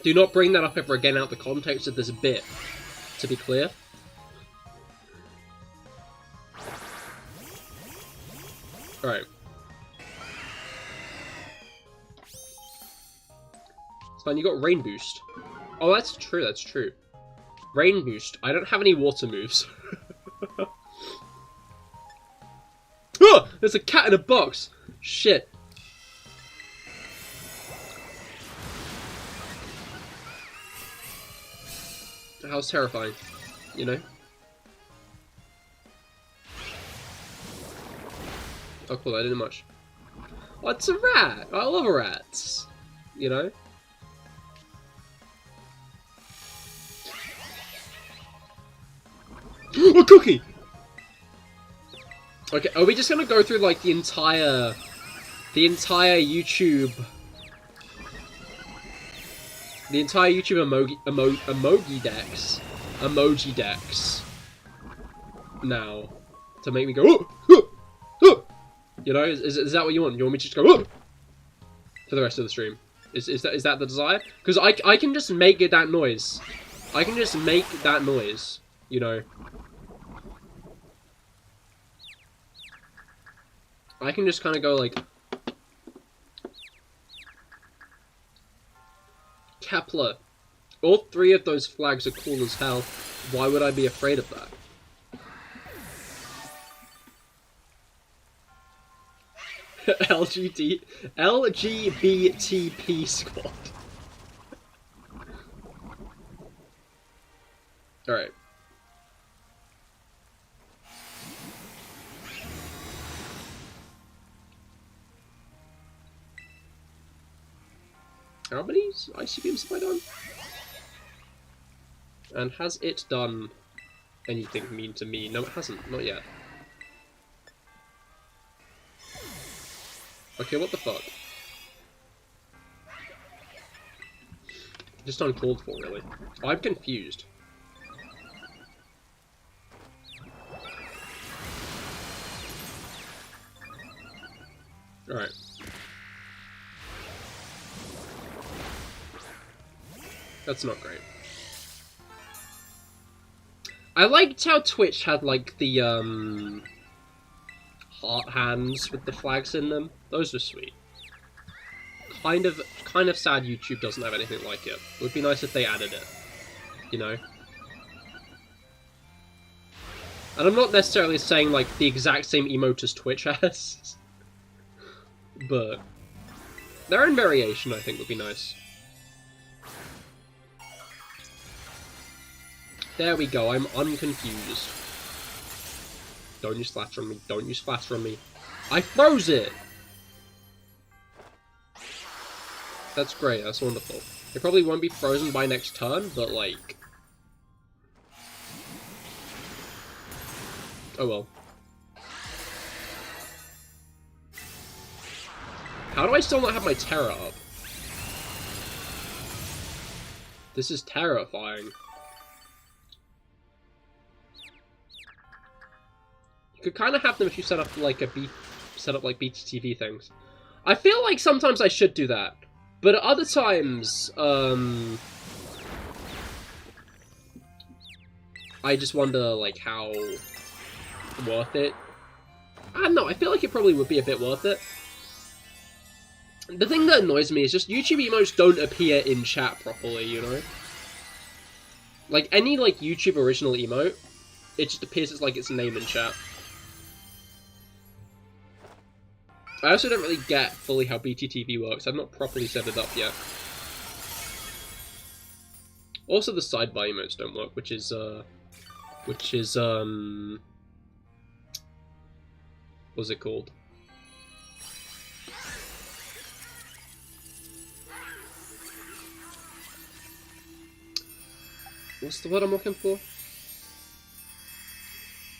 Do not bring that up ever again out of the context of this bit, to be clear. Alright. It's fine, you got Rain Boost. Oh, that's true, that's true. Rain Boost. I don't have any water moves. Oh, there's a cat in a box! Shit. That was terrifying, you know? Oh cool, I didn't much. Oh, it's a rat! I love rats! You know? A cookie! Okay, are we just gonna go through like the entire YouTube emoji decks now to make me go oh, oh, oh. You know, is that what you want? You want me to just go oh, for the rest of the stream? Is that the desire? Because I can just make it that noise. I can just make that noise, you know. I can just kind of go like... Kepler. All 3 of those flags are cool as hell. Why would I be afraid of that? LGBTP squad. Alright. How many Icy Beams have I done? And has it done anything mean to me? No, it hasn't. Not yet. Okay, what the fuck? Just uncalled for, really. I'm confused. Alright. That's not great. I liked how Twitch had, like, the, heart hands with the flags in them. Those were sweet. Kind of sad YouTube doesn't have anything like it. It would be nice if they added it. You know? And I'm not necessarily saying, like, the exact same emote as Twitch has. But their own variation, I think, would be nice. There we go, I'm unconfused. Don't use splatter on me, don't use splatter on me. I froze it! That's great, that's wonderful. It probably won't be frozen by next turn, but like... oh well. How do I still not have my Tera up? This is terrifying. You could kind of have them if you set up like like BTTV things. I feel like sometimes I should do that, but at other times, I just wonder like how worth it. I don't know. I feel like it probably would be a bit worth it. The thing that annoys me is just YouTube emotes don't appear in chat properly. You know, like any like YouTube original emote, it just appears as like its name in chat. I also don't really get fully how BTTV works. I've not properly set it up yet. Also, the sidebar emotes don't work, which is what's it called? What's the word I'm looking for?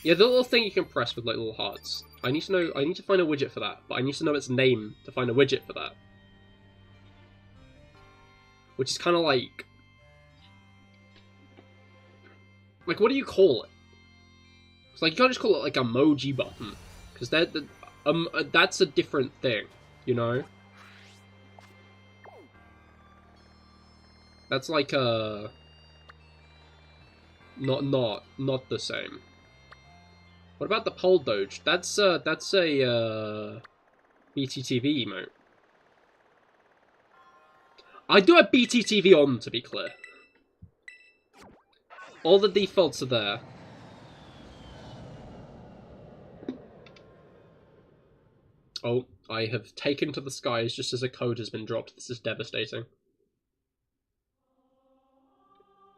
Yeah, the little thing you can press with like little hearts. I need to find a widget for that, but I need to know its name to find a widget for that. Which is kind of like, what do you call it? It's like, you can't just call it like emoji button, because that's a different thing, you know? That's like not the same. What about the pole doge? That's a BTTV emote. I do have BTTV on, to be clear. All the defaults are there. Oh, I have taken to the skies just as a code has been dropped. This is devastating.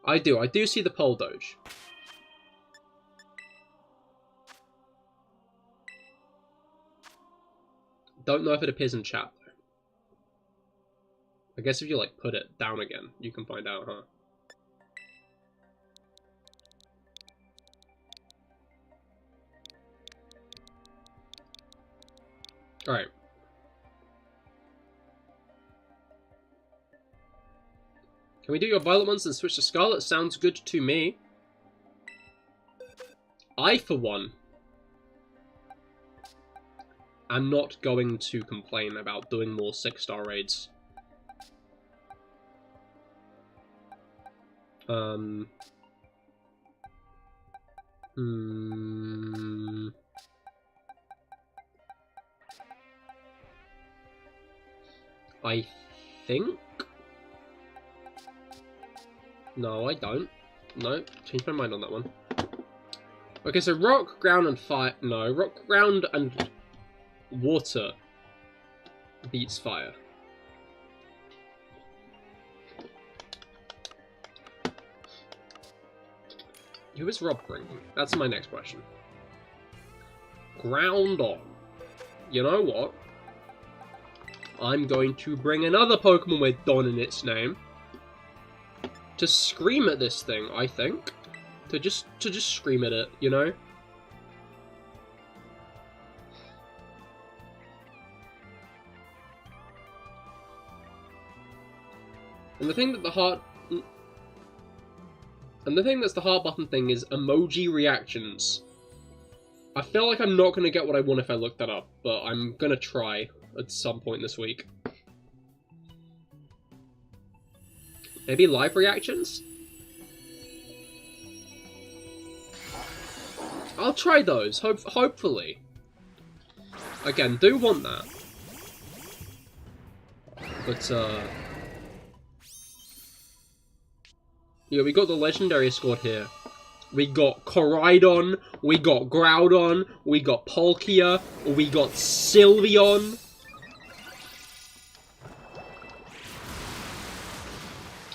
I do see the pole doge. Don't know if it appears in chat, though. I guess if you, like, put it down again, you can find out, huh? Alright. Can we do your Violet ones and switch to Scarlet? Sounds good to me. I, for one, am not going to complain about doing more 6-star raids. I think? No, I don't. No, change my mind on that one. Okay, so rock, ground, and fire. No, rock, ground, and water beats fire. Who is Rob bringing? That's my next question. Ground on. You know what? I'm going to bring another Pokemon with Don in its name to scream at this thing, I think. To just scream at it, you know? And the thing that the heart... And the thing that's the heart button thing is emoji reactions. I feel like I'm not going to get what I want if I look that up, but I'm going to try at some point this week. Maybe live reactions? I'll try those, hopefully. Again, do want that. But, yeah, we got the legendary squad here. We got Koraidon, we got Groudon, we got Palkia, we got Sylveon.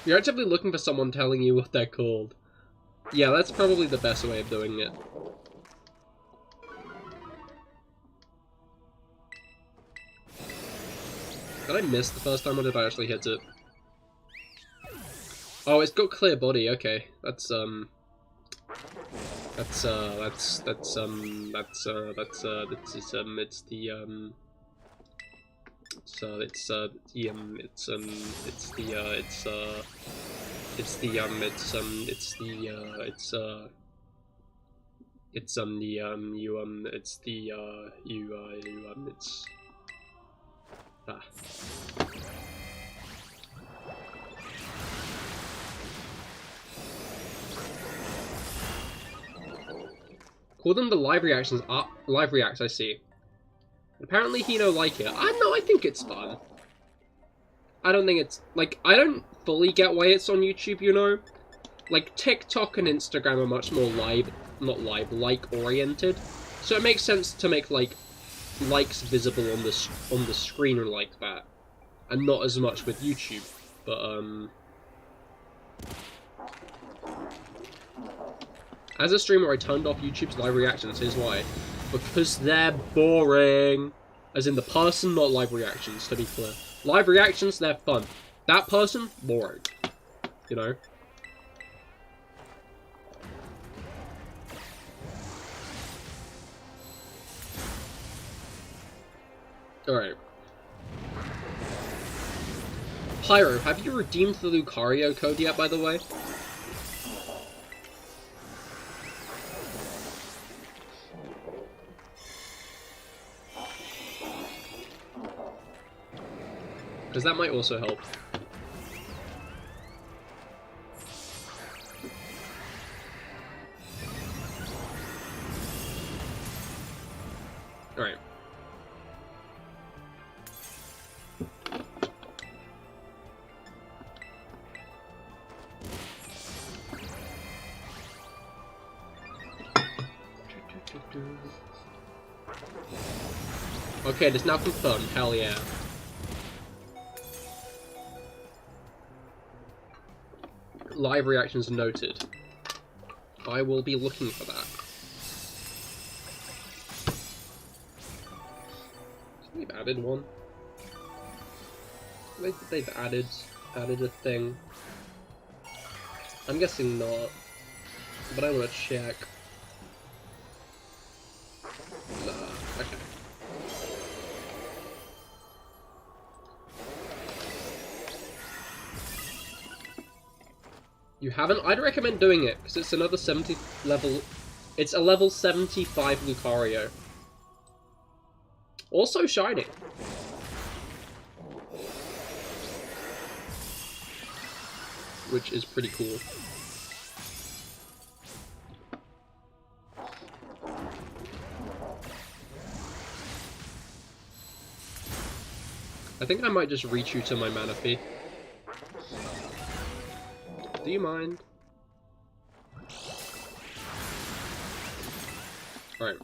You're actively looking for someone telling you what they're called. Yeah, that's probably the best way of doing it. Did I miss the first time, or did I actually hit it? Oh, it's got clear body, okay. It's the, Call them the live reactions. Live reacts, I see. Apparently he no like it. I think it's fun. I don't think it's, like, I don't fully get why it's on YouTube, you know? Like, TikTok and Instagram are much more like-oriented. So it makes sense to make, like, likes visible on the screen like that. And not as much with YouTube. But, as a streamer, I turned off YouTube's live reactions. Here's why. Because they're boring. As in the person, not live reactions, to be clear. Live reactions, they're fun. That person, boring. You know? Alright. Pyro, have you redeemed the Lucario code yet, by the way? Because that might also help. Alright. Okay, it is now confirmed. Hell yeah. Live reactions noted. I will be looking for that. They've added one. They've added a thing. I'm guessing not, but I want to check. Nah, okay. You haven't? I'd recommend doing it, because it's another 70 level... It's a level 75 Lucario. Also shiny. Which is pretty cool. I think I might just re-tutor my Manaphy. Do you mind? Alright.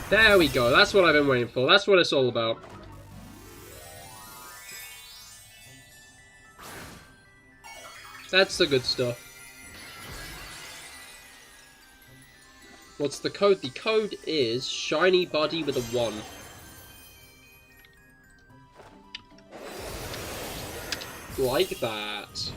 There we go, that's what I've been waiting for, that's what it's all about. That's the good stuff. What's the code? The code is shiny body with a 1. Like that.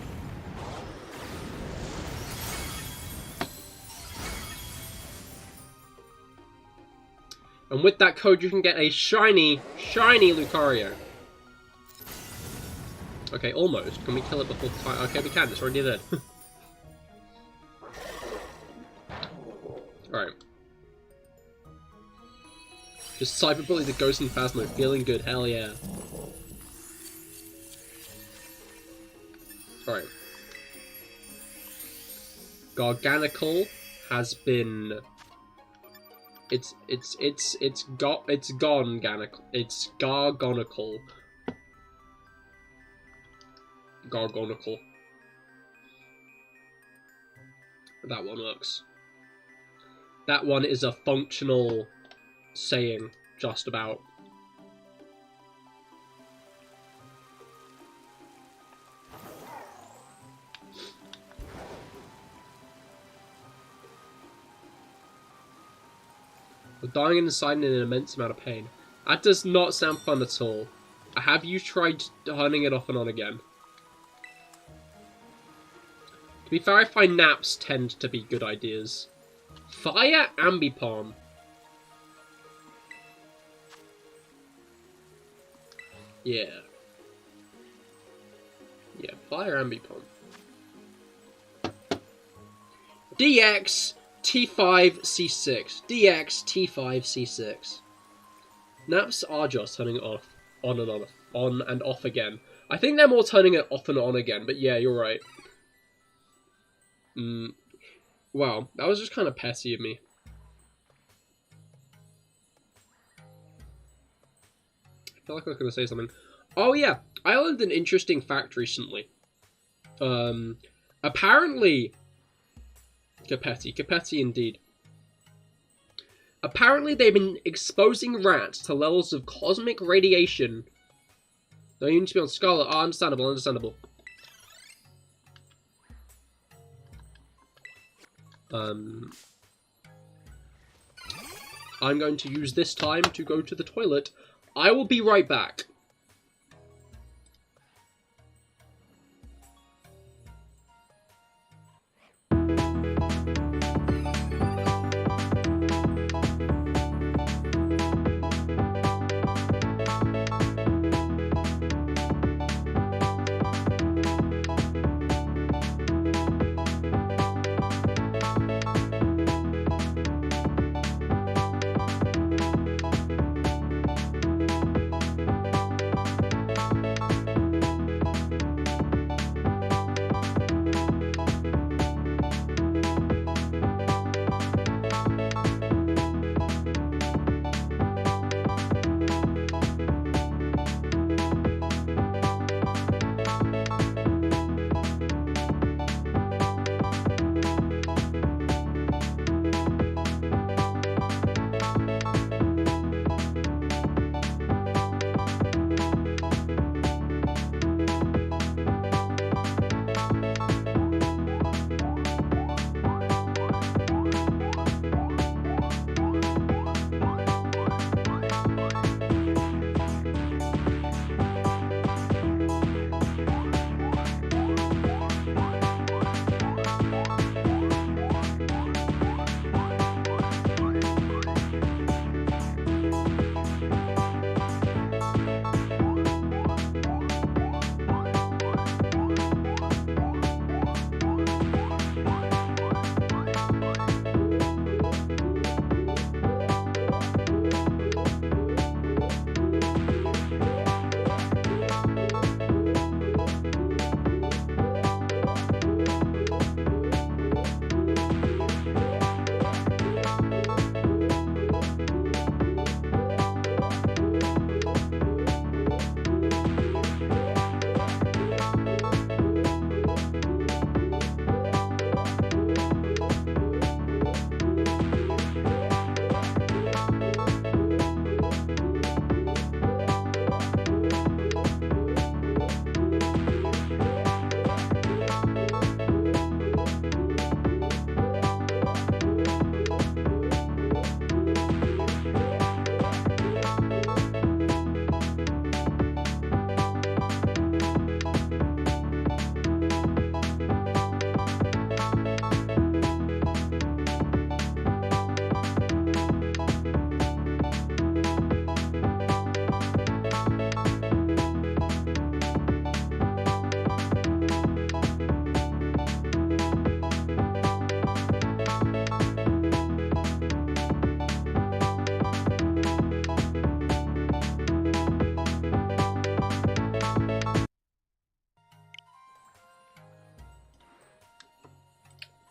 And with that code, you can get a shiny Lucario. Okay, almost. Can we kill it before time? Okay, we can. It's already dead. Alright. Just cyberbully the Ghost and Phasmo. Feeling good. Hell yeah. Alright. Garganical has been... It's Gargonical. It's Gargonical. Gargonical. That one works. That one is a functional saying, just about. We're dying inside in an immense amount of pain. That does not sound fun at all. Have you tried turning it off and on again? To be fair, I find naps tend to be good ideas. Fire Ambipom. Yeah. Yeah, Fire Ambipom. DX T5 C6. DX T5 C6. Naps are just turning it off, on and off again. I think they're more turning it off and on again, but yeah, you're right. Wow, that was just kind of petty of me. I feel like I was going to say something. Oh yeah, I learned an interesting fact recently. Apparently... Capeti indeed. Apparently they've been exposing rats to levels of cosmic radiation. No, you need to be on Scarlet. Oh, understandable, understandable. I'm going to use this time to go to the toilet. I will be right back.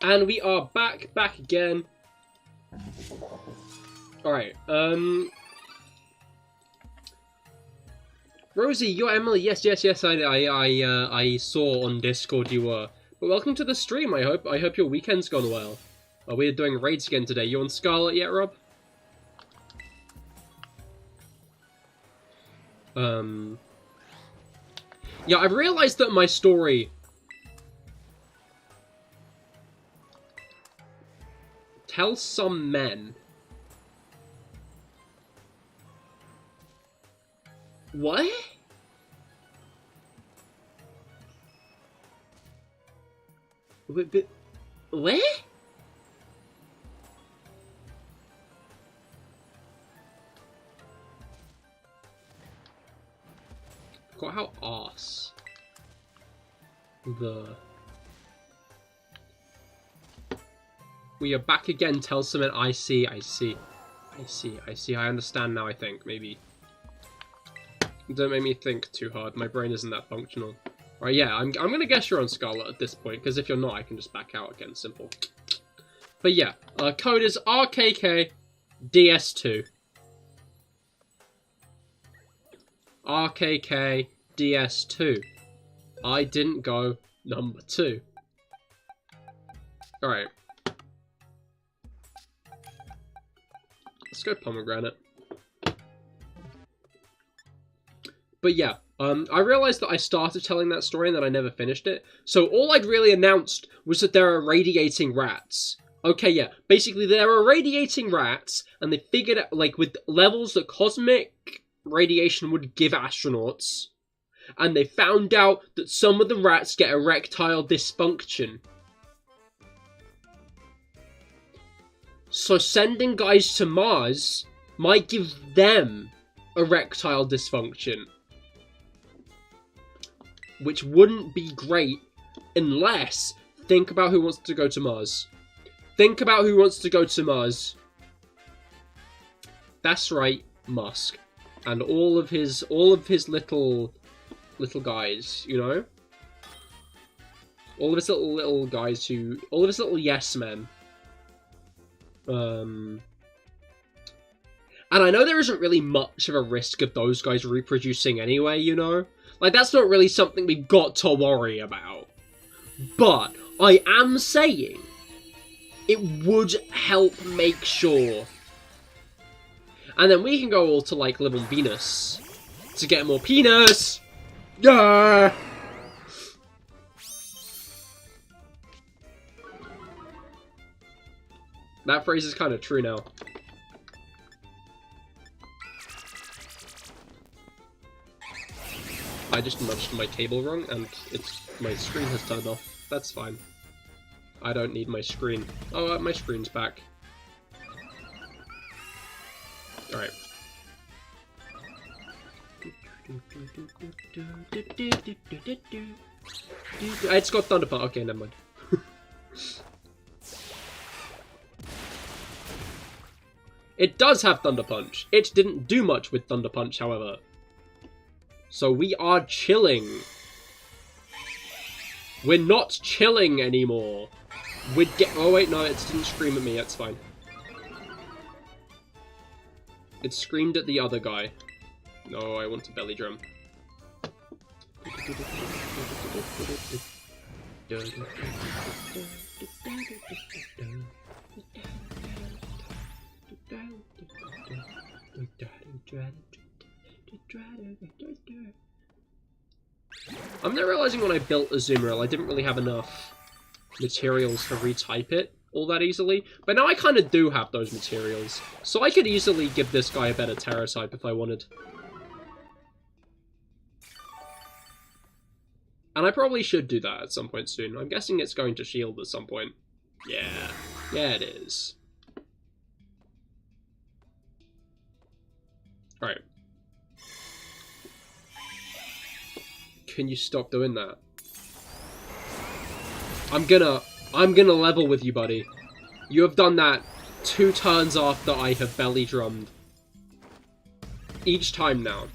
And we are back again. Alright, Rosie, you're Emily. Yes, I saw on Discord you were. But welcome to the stream, I hope your weekend's gone well. We're doing raids again today. You on Scarlet yet, Rob? Yeah, I've realized that my story... tells some men... What? What? Forgot how arse the... We are back again, tell some men. I see, I understand now, I think, maybe. Don't make me think too hard, my brain isn't that functional. Right, yeah, I'm gonna guess you're on Scarlet at this point, because if you're not, I can just back out again, simple. But yeah, code is RKKDS2. RKKDS2. I didn't go number 2. Alright. Let's go pomegranate. But yeah, I realized that I started telling that story and that I never finished it. So all I'd really announced was that there are radiating rats. Okay, yeah, basically there are radiating rats, and they figured out, like, with levels that cosmic radiation would give astronauts, and they found out that some of the rats get erectile dysfunction. So sending guys to Mars might give them erectile dysfunction. Which wouldn't be great unless... Think about who wants to go to Mars. Think about who wants to go to Mars. That's right, Musk. And all of his little guys, you know? All of his little guys who... All of his little yes men. And I know there isn't really much of a risk of those guys reproducing anyway, you know? Like, that's not really something we've got to worry about. But I am saying it would help make sure. And then we can go all to, like, live on Venus to get more penis. Yeah. That phrase is kind of true now. I just nudged my cable wrong, and my screen has turned off. That's fine. I don't need my screen. Oh, my screen's back. Alright. It's got Thunder Punch. Okay, never mind. It does have Thunder Punch. It didn't do much with Thunder Punch, however. So we are chilling. We're not chilling anymore. Oh wait, no, it didn't scream at me, that's fine. It screamed at the other guy. No, I want a belly drum. I'm now realizing when I built Azumarill, I didn't really have enough materials to retype it all that easily. But now I kind of do have those materials. So I could easily give this guy a better Tera type if I wanted. And I probably should do that at some point soon. I'm guessing it's going to shield at some point. Yeah. Yeah, it is. Alright. Can you stop doing that? I'm gonna level with you, buddy. You have done that 2 turns after I have belly drummed. Each time now.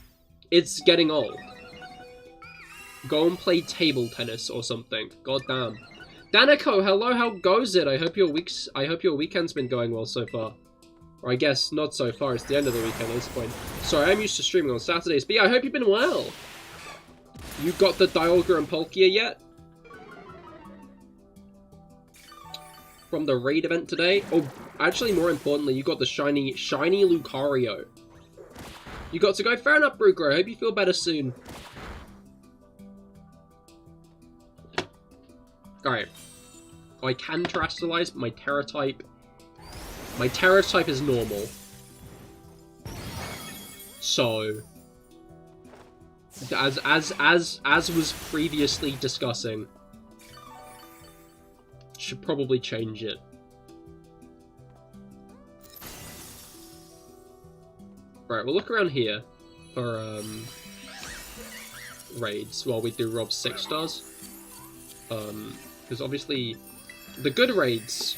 It's getting old. Go and play table tennis or something. God damn. Danico, hello, how goes it? I hope your weekend's been going well so far. Or I guess not so far, it's the end of the weekend at this point. Sorry, I'm used to streaming on Saturdays, but yeah, I hope you've been well. You got the Dialga and Palkia yet? From the raid event today? Oh, actually, more importantly, you got the shiny Lucario. You got to go. Fair enough, Bruker. I hope you feel better soon. Alright. I can terrestrialize my Tera type. My Tera type is normal. So, as was previously discussing, should probably change it. Right, we'll look around here for raids while we do Rob's 6 stars. Because obviously the good raids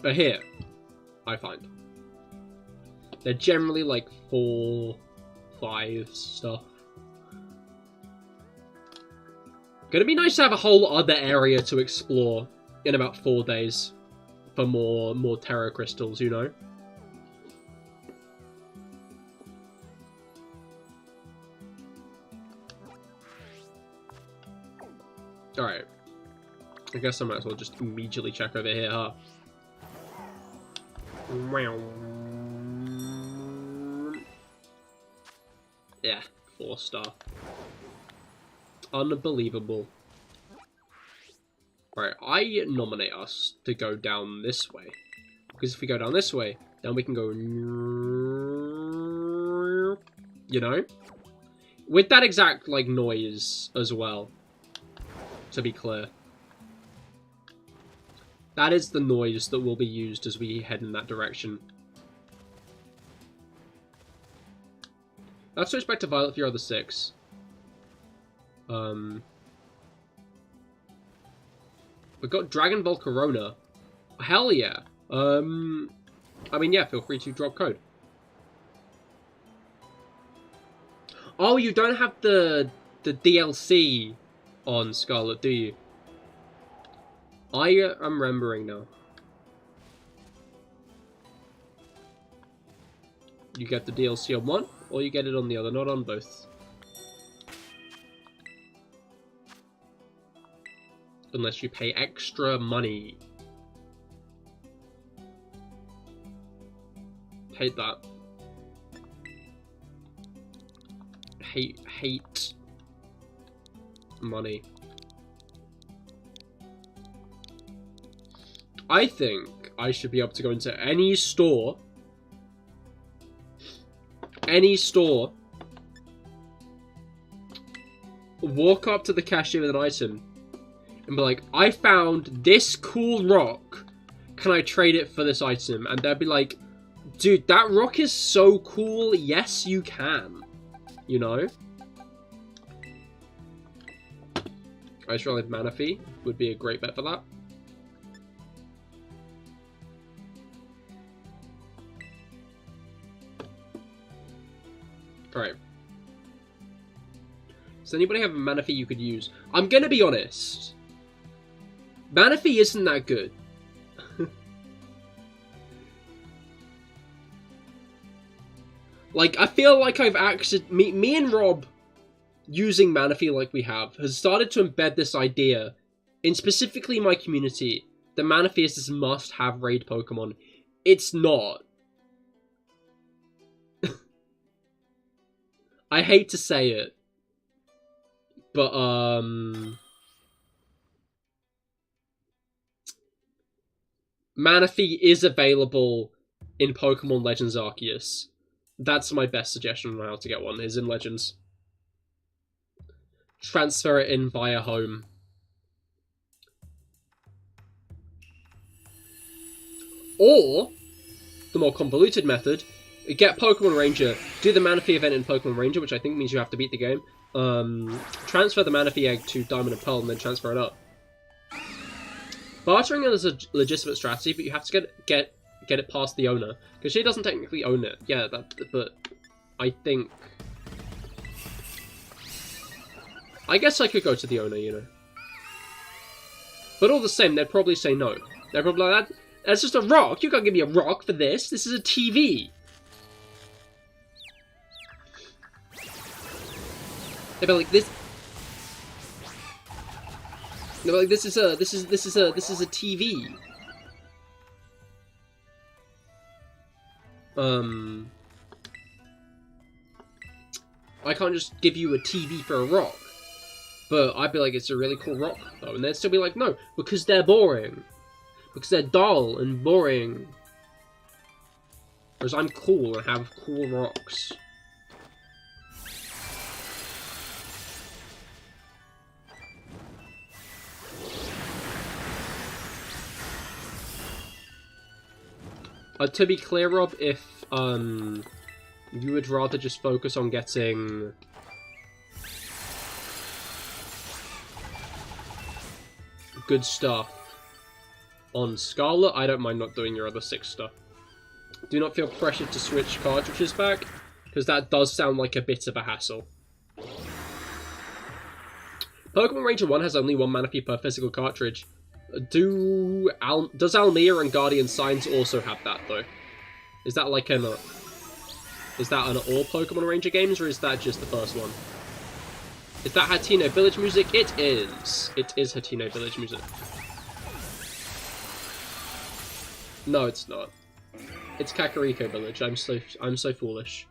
are here, I find. They're generally like 4, 5 stuff. Gonna be nice to have a whole other area to explore in about 4 days for more Tera crystals, you know? Alright. I guess I might as well just immediately check over here, huh? Yeah, 4 star. Unbelievable. Right, I nominate us to go down this way. Because if we go down this way, then we can go... You know? With that exact, like, noise as well. To be clear. That is the noise that will be used as we head in that direction. Let's switch back to Violet for your other 6. We got Dragon Ball Corona. Hell yeah. I mean, yeah, feel free to drop code. Oh, you don't have the DLC on Scarlet, do you? I am remembering now. You get the DLC on one, or you get it on the other, not on both. Unless you pay extra money. Hate that. Hate money. I think I should be able to go into any store, walk up to the cashier with an item, and be like, I found this cool rock, can I trade it for this item? And they'll be like, dude, that rock is so cool, yes you can. You know? I just realized Manaphy would be a great bet for that. Alright. Does anybody have a Manaphy you could use? I'm gonna be honest. Manaphy isn't that good. Like, I feel like I've actually... Me and Rob, using Manaphy like we have, has started to embed this idea, in specifically my community, that Manaphy is this must-have raid Pokemon. It's not. I hate to say it, but, Manaphy is available in Pokemon Legends Arceus. That's my best suggestion on how to get one, is in Legends. Transfer it in via home. Or, the more convoluted method, get Pokemon Ranger, do the Manaphy event in Pokemon Ranger, which I think means you have to beat the game. Transfer the Manaphy egg to Diamond and Pearl and then transfer it up. Bartering is a legitimate strategy, but you have to get it past the owner, because she doesn't technically own it. Yeah, but I think I guess I could go to the owner, you know. But all the same, they'd probably say no. They're probably like, that's just a rock. You can't give me a rock for this. This is a TV. They'd be like, this. They'd be like, this is a TV. I can't just give you a TV for a rock. But I'd be like, it's a really cool rock, though. And they'd still be like, no, because they're boring. Because they're dull and boring. Whereas I'm cool and have cool rocks. To be clear, Rob, if you would rather just focus on getting good stuff on Scarlet, I don't mind not doing your other 6 stuff. Do not feel pressured to switch cartridges back, because that does sound like a bit of a hassle. Pokemon Ranger 1 has only 1 Manaphy per physical cartridge. Does Almia and Guardian Signs also have that, though? Is that like an... is that on all Pokemon Ranger games, or is that just the first one? Is that Hateno Village music? It is. It is Hateno Village music. No, it's not. It's Kakariko Village. I'm so foolish.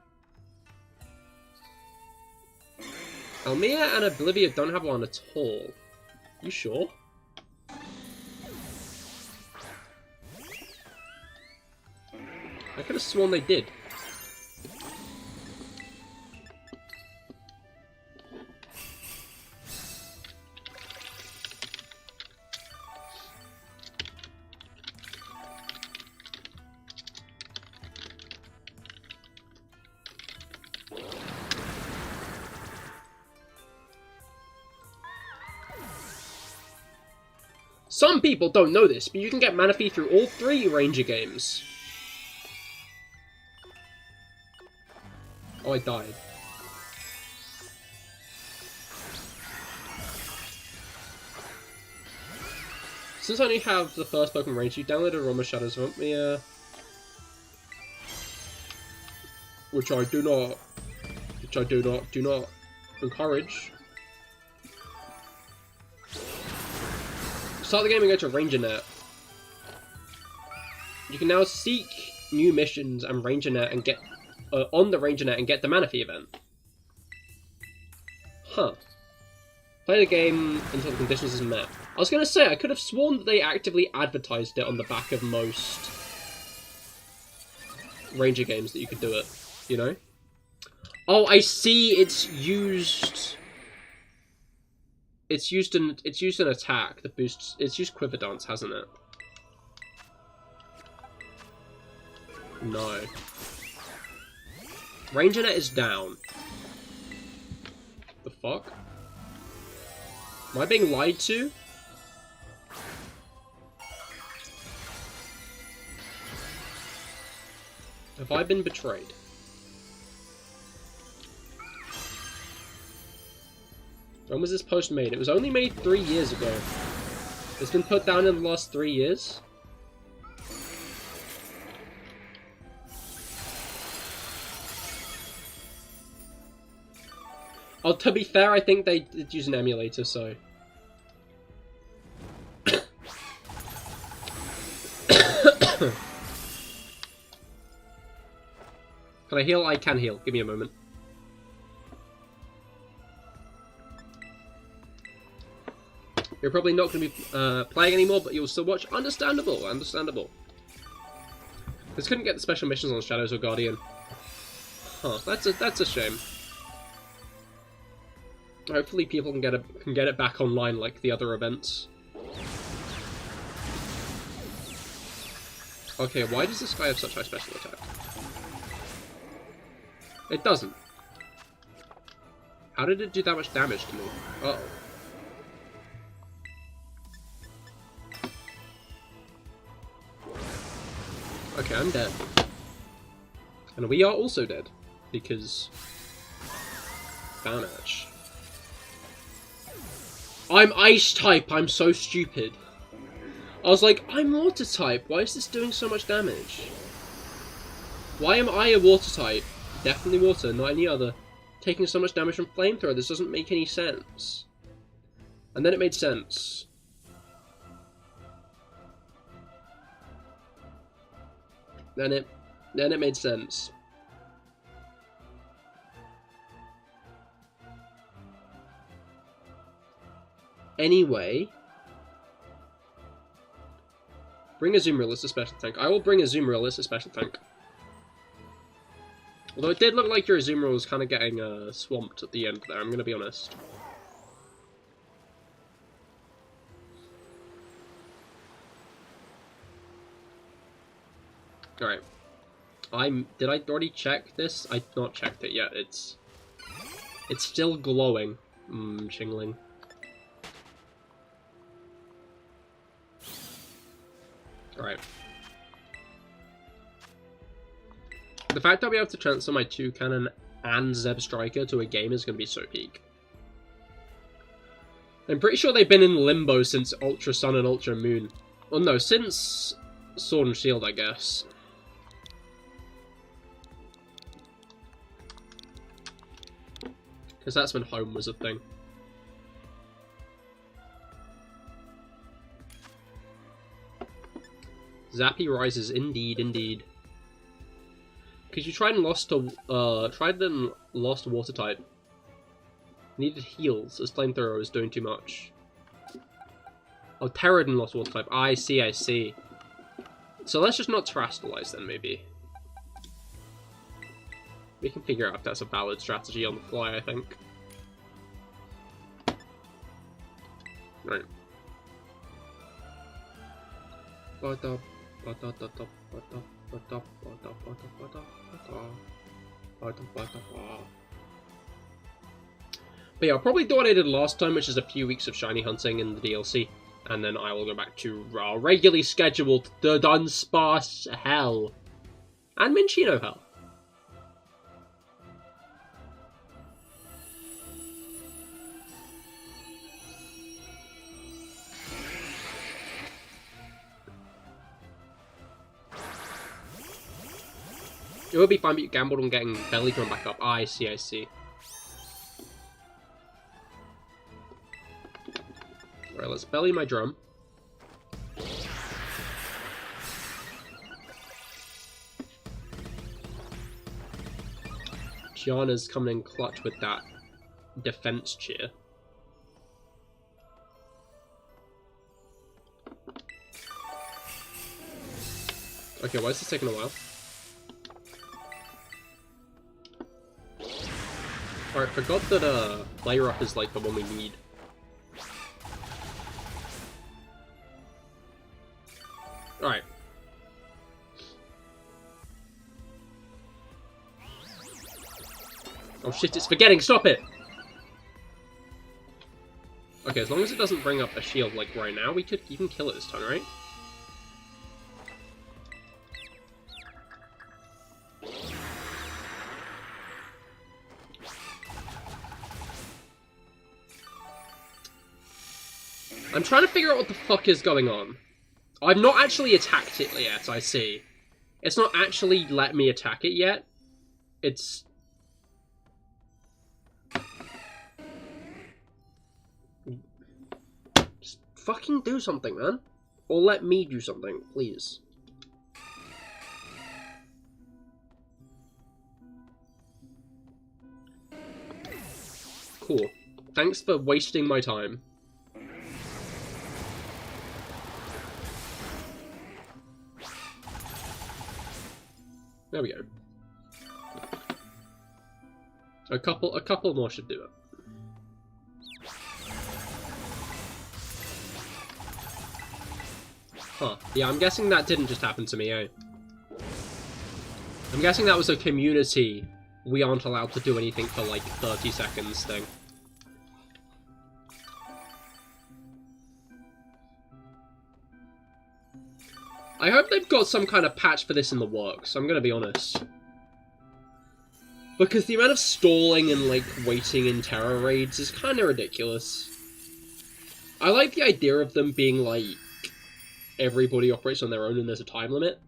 Almia and Oblivia don't have one at all. You sure? I could have sworn they did. Some people don't know this, but you can get Manaphy through all 3 Ranger games. Oh, I died. Since I only have the first Pokemon Ranger, you downloaded Roma Shadows of me, which I do not encourage. Start the game and go to RangerNet. You can now seek new missions and RangerNet and get on the RangerNet and get the Manaphy event. Huh. Play the game until the conditions is met. I was going to say, I could have sworn that they actively advertised it on the back of most Ranger games that you could do it, you know? Oh, I see, it's used an attack that boosts. It's used Quiver Dance, hasn't it? No. RangerNet is down. The fuck? Am I being lied to? Have I been betrayed? When was this post made? It was only made 3 years ago. It's been put down in the last 3 years. Oh, to be fair, I think they did use an emulator, so... Can I heal? I can heal. Give me a moment. You're probably not going to be playing anymore, but you'll still watch. Understandable, understandable. Just couldn't get the special missions on Shadows or Guardian. Huh, that's a shame. Hopefully people can get it back online like the other events. Okay, why does this guy have such high special attack? It doesn't. How did it do that much damage to me? Uh-oh. Okay, I'm dead. And we are also dead, because... Damage. I'm ice type, I'm so stupid. I was like, I'm water type, why is this doing so much damage? Why am I a water type? Definitely water, not any other. Taking so much damage from flamethrower, this doesn't make any sense. And then it made sense. Then it made sense. Anyway, bring a Azumarill as a special tank. I will bring a Azumarill as a special tank. Although it did look like your Azumarill was kind of getting swamped at the end there, I'm going to be honest. Alright. Did I already check this? I've not checked it yet. It's still glowing. Shingling. Alright. The fact that we have to transfer my Toucannon and Zeb Striker to a game is going to be so peak. I'm pretty sure they've been in limbo since Ultra Sun and Ultra Moon. Well, no, since Sword and Shield, I guess. Because that's when home was a thing. Zappy rises, indeed, indeed. Because you tried and lost water type. Needed heals, as flamethrower was doing too much. Oh, Tera and lost water type. I see, I see. So let's just not terrestrialize then, maybe. We can figure out if that's a valid strategy on the fly, I think. Right. But yeah, I'll probably do what I did last time, which is a few weeks of shiny hunting in the DLC. And then I will go back to regularly scheduled the Dunsparce hell. And Minccino hell. It would be fine, but you gambled on getting belly drum back up. Ah, I see, I see. Alright, let's belly my drum. Gianna's coming in clutch with that defense cheer. Okay, why is this taking a while? Alright, forgot that Layer Up is like the one we need. Alright. Oh shit, it's forgetting! Stop it! Okay, as long as it doesn't bring up a shield like right now, you can kill it this time, right? I'm trying to figure out what the fuck is going on. I've not actually attacked it yet, I see. It's not actually let me attack it yet. It's... Just fucking do something, man. Or let me do something, please. Cool. Thanks for wasting my time. There we go. A couple more should do it. Huh. Yeah, I'm guessing that didn't just happen to me, eh? I'm guessing that was a community we aren't allowed to do anything for like 30 seconds thing. I hope they've got some kind of patch for this in the works, I'm gonna be honest. Because the amount of stalling and, like, waiting in Tera raids is kinda ridiculous. I like the idea of them being like, everybody operates on their own and there's a time limit.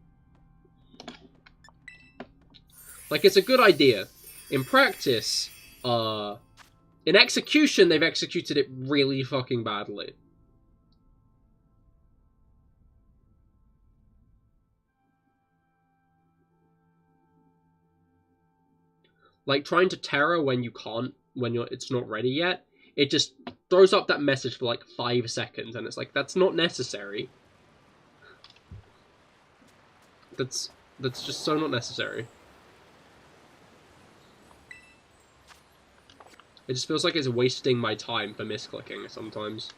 Like, it's a good idea. In practice, in execution, they've executed it really fucking badly. Like, trying to Tera when you can't, when it's not ready yet, it just throws up that message for like 5 seconds, and it's like, that's not necessary. That's just so not necessary. It just feels like it's wasting my time for misclicking sometimes.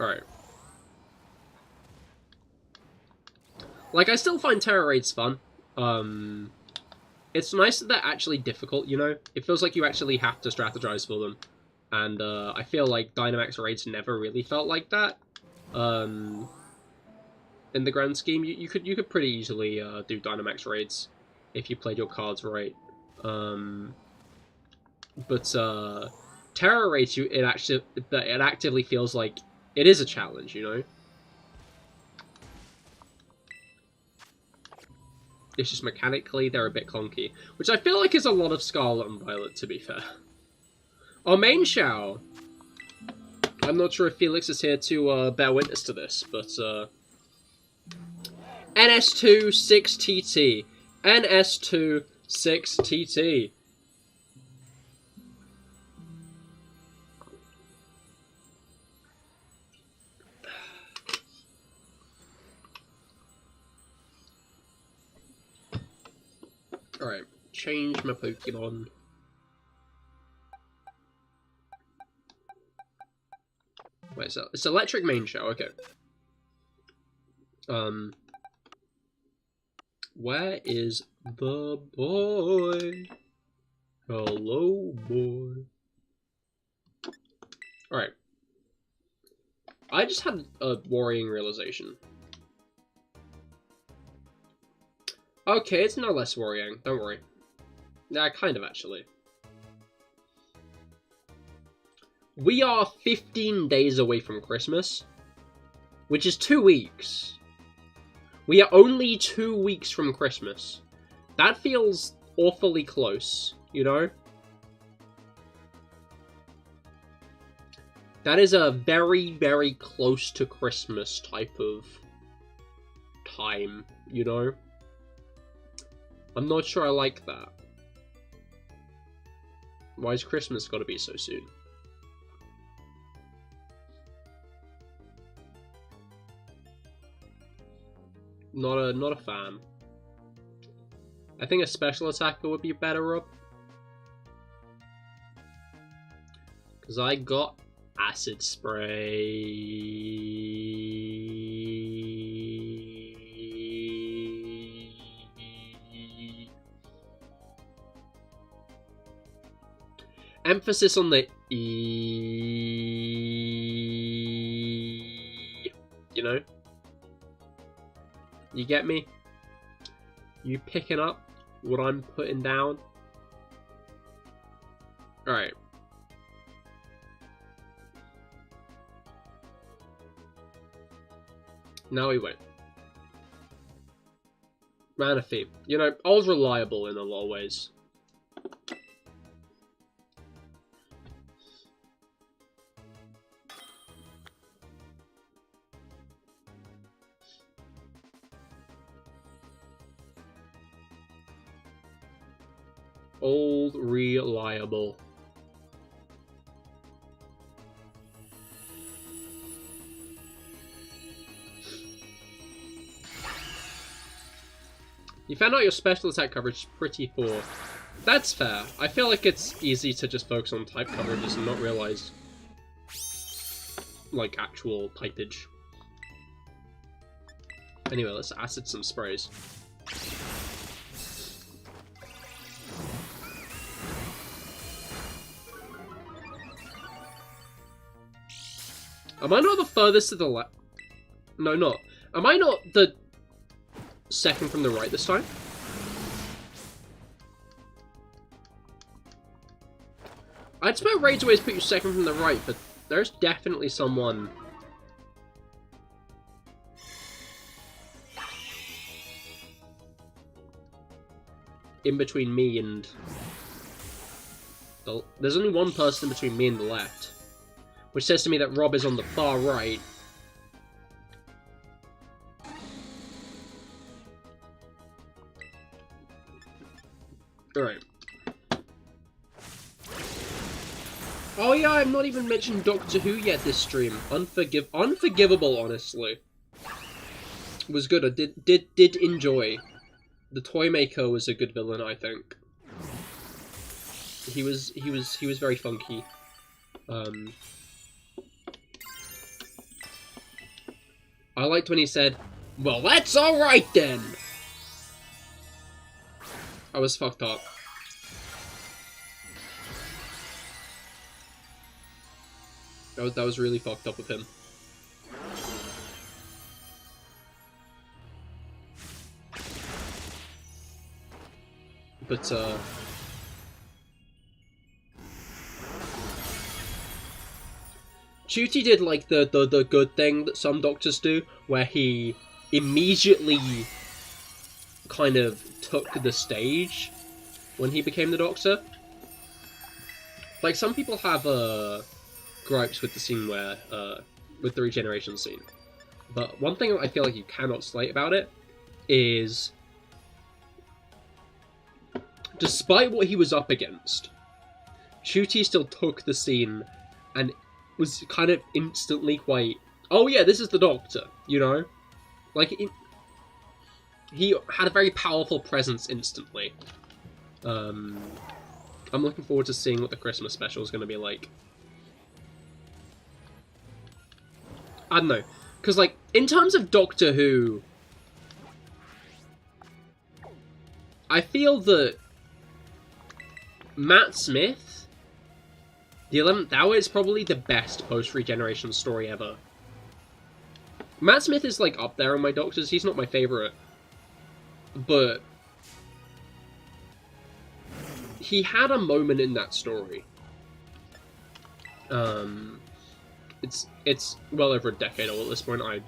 Alright. Like, I still find Tera raids fun. It's nice that they're actually difficult, you know? It feels like you actually have to strategize for them. And, I feel like Dynamax raids never really felt like that. In the grand scheme, you could pretty easily, do Dynamax raids if you played your cards right. But, Tera raids, it actively feels like it is a challenge, you know? It's just mechanically, they're a bit clunky. Which I feel like is a lot of Scarlet and Violet, to be fair. Our main Shao. I'm not sure if Felix is here to bear witness to this, but NS2 6TT. NS2 6TT. Alright, change my Pokemon. Wait, so it's electric main Shao, okay. Where is the boy? Hello, boy. Alright. I just had a worrying realization. Okay, it's no less worrying, don't worry. Yeah, kind of, actually. We are 15 days away from Christmas, which is 2 weeks. We are only 2 weeks from Christmas. That feels awfully close, you know? That is a very, very close to Christmas type of time, you know? I'm not sure I like that. Why is Christmas gotta be so soon? Not a fan. I think a special attacker would be better up. Because I got Acid Spray. Emphasis on the E. You know? You get me? You picking up what I'm putting down? Alright. Now we went. Manaphy. You know, I was reliable in a lot of ways. Old reliable. You found out your special attack coverage is pretty poor. That's fair. I feel like it's easy to just focus on type coverages and not realize, like, actual typage. Anyway, let's acid some sprays. Am I not the furthest to the left? No, not. Am I not the second from the right this time? I'd suppose Raids always put you second from the right, but there's definitely someone... in between me and... There's only one person between me and the left. Which says to me that Rob is on the far right. Alright. Oh yeah, I've not even mentioned Doctor Who yet this stream. Unforgivable, honestly. Was good. I did enjoy. The Toymaker was a good villain, I think. He was very funky. I liked when he said, "Well, that's alright then!" I was fucked up. That was really fucked up of him. But, Chuty did, like, the good thing that some doctors do, where he immediately kind of took the stage when he became the Doctor. Like, some people have, gripes with the scene where, with the regeneration scene. But one thing that I feel like you cannot slate about it is, despite what he was up against, Chuty still took the scene and was kind of instantly quite, oh yeah, this is the Doctor, you know? Like, he had a very powerful presence instantly. I'm looking forward to seeing what the Christmas special is going to be like. I don't know. Because, like, in terms of Doctor Who, I feel that Matt Smith, The 11th Hour, is probably the best post-regeneration story ever. Matt Smith is, like, up there on my Doctors. He's not my favourite. But he had a moment in that story. It's well over a decade old at this point. I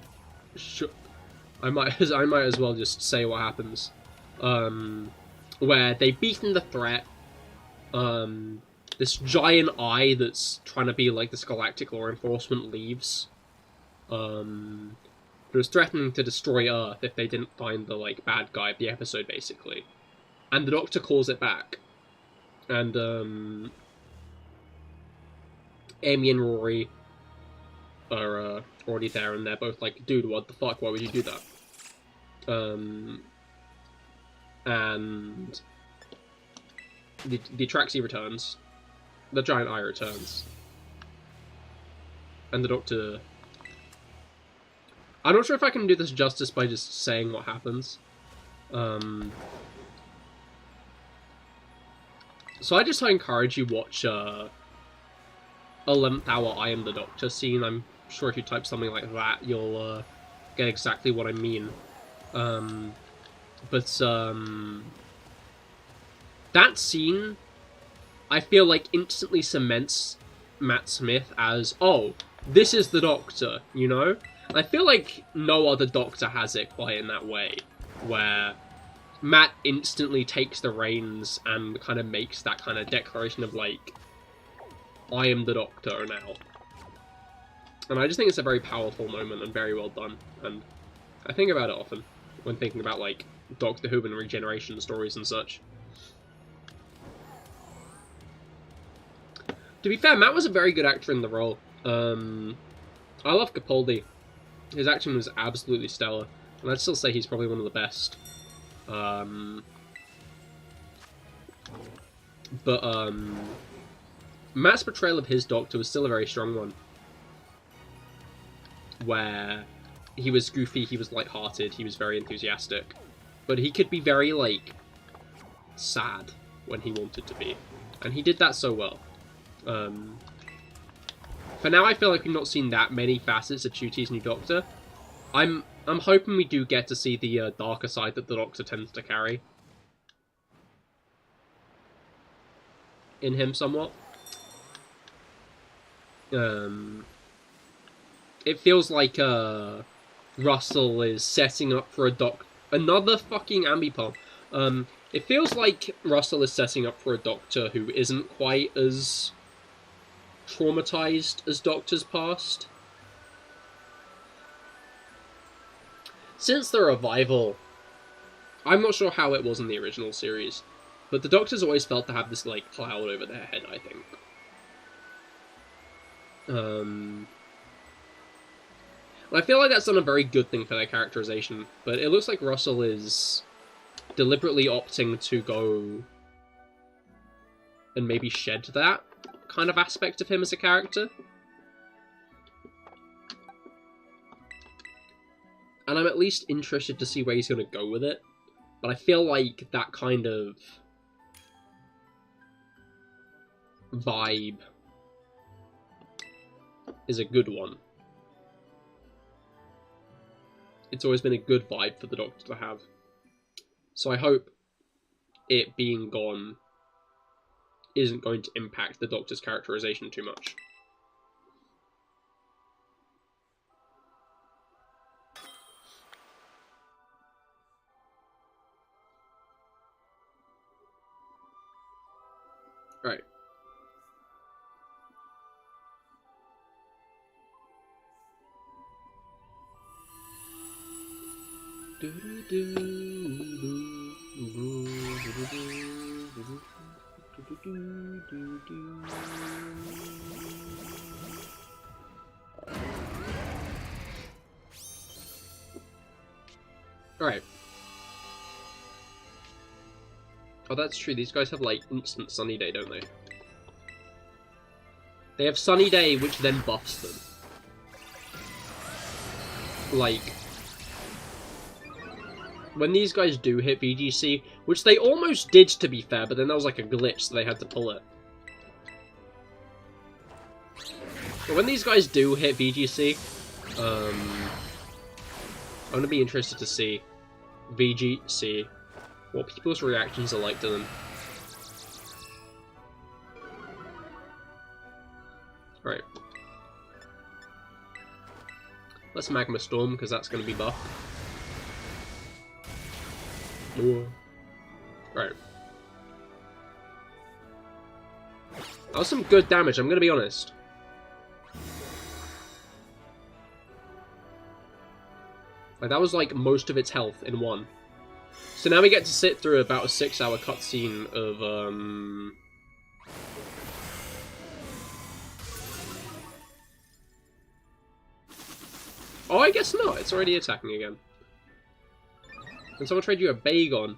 might as well just say what happens. Where they beaten the threat. This giant eye that's trying to be like this galactic law enforcement leaves. It was threatening to destroy Earth if they didn't find the, like, bad guy of the episode, basically. And the Doctor calls it back. And, Amy and Rory are, already there, and they're both like, dude, what the fuck, why would you do that? And the Atraxi returns. The giant eye returns. And the Doctor... I'm not sure if I can do this justice by just saying what happens. So I just encourage you watch 11th Hour I Am the Doctor scene. I'm sure if you type something like that, you'll get exactly what I mean. That scene, I feel like, instantly cements Matt Smith as, oh, this is the Doctor, you know? I feel like no other Doctor has it quite in that way, where Matt instantly takes the reins and kind of makes that kind of declaration of, like, I am the Doctor now. And I just think it's a very powerful moment and very well done, and I think about it often when thinking about, like, Doctor Who and regeneration stories and such. To be fair, Matt was a very good actor in the role. I love Capaldi. His acting was absolutely stellar, and I'd still say he's probably one of the best. Matt's portrayal of his Doctor was still a very strong one. Where he was goofy, he was lighthearted, he was very enthusiastic. But he could be very, like, sad when he wanted to be. And he did that so well. For now, I feel like we've not seen that many facets of Chuty's new Doctor. I'm hoping we do get to see the darker side that the Doctor tends to carry in him somewhat. It feels like Russell is setting up for another fucking Ambipom. It feels like Russell is setting up for a Doctor who isn't quite as traumatized as Doctors past. Since the revival, I'm not sure how it was in the original series, but the Doctors always felt to have this, like, cloud over their head, I think. I feel like that's not a very good thing for their characterization, but it looks like Russell is deliberately opting to go and maybe shed that kind of aspect of him as a character. And I'm at least interested to see where he's going to go with it, but I feel like that kind of vibe is a good one. It's always been a good vibe for the Doctor to have. So I hope it being gone isn't going to impact the Doctor's characterization too much. Right. Alright. Oh, that's true. These guys have, like, instant Sunny Day, don't they? They have Sunny Day, which then buffs them. Like, when these guys do hit VGC, which they almost did, to be fair, but then there was, like, a glitch, so they had to pull it. But when these guys do hit VGC, I'm going to be interested to see VGC, what people's reactions are like to them. Right. Let's Magma Storm, because that's going to be buffed. Right. That was some good damage, I'm going to be honest. Like, that was, like, most of its health in one. So now we get to sit through about a 6-hour cutscene of, Oh, I guess not. It's already attacking again. Can someone trade you a Bagon?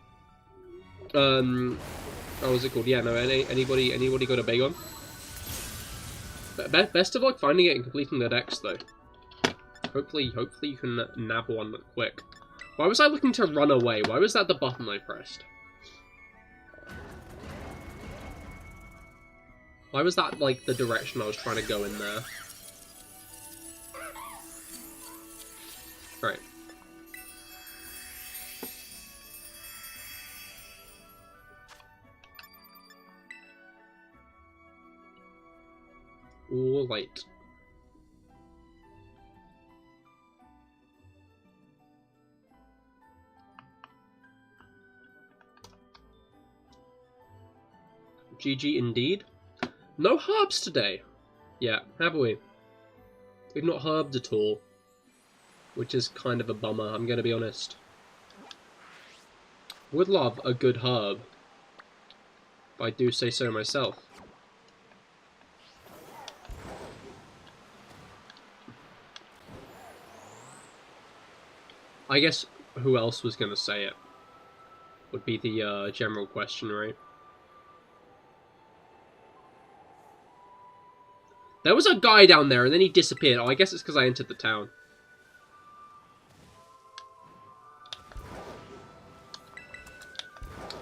What was it called? Yeah, no, anybody got a Bagon? Best of luck finding it and completing the decks, though. Hopefully you can nab one quick. Why was I looking to run away? Why was that the button I pressed? Why was that, like, the direction I was trying to go in there? Right. All light. GG indeed. No herbs today. Yeah, have we? We've not herbed at all. Which is kind of a bummer, I'm gonna be honest. Would love a good herb. If I do say so myself. I guess who else was gonna say it? Would be the general question, right? There was a guy down there, and then he disappeared. Oh, I guess it's because I entered the town.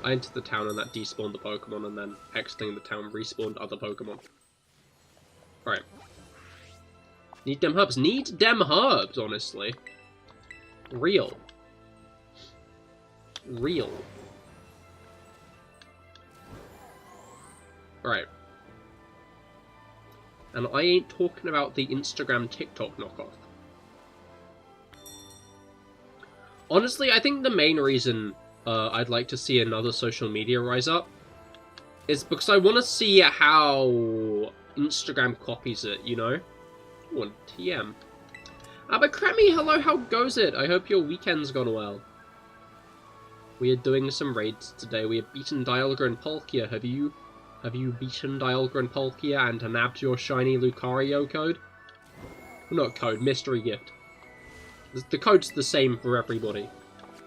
I entered the town, and that despawned the Pokemon, and then exiting the town respawned other Pokemon. Right. Need dem herbs. Need dem herbs, honestly. Real. Real. Right. And I ain't talking about the Instagram TikTok knockoff. Honestly, I think the main reason I'd like to see another social media rise up is because I want to see how Instagram copies it, you know? One TM. Abercremie, hello, how goes it? I hope your weekend's gone well. We are doing some raids today. We have beaten Dialga and Palkia. Have you beaten Dialga and Palkia and nabbed your shiny Lucario code? Well, not code, mystery gift. The code's the same for everybody.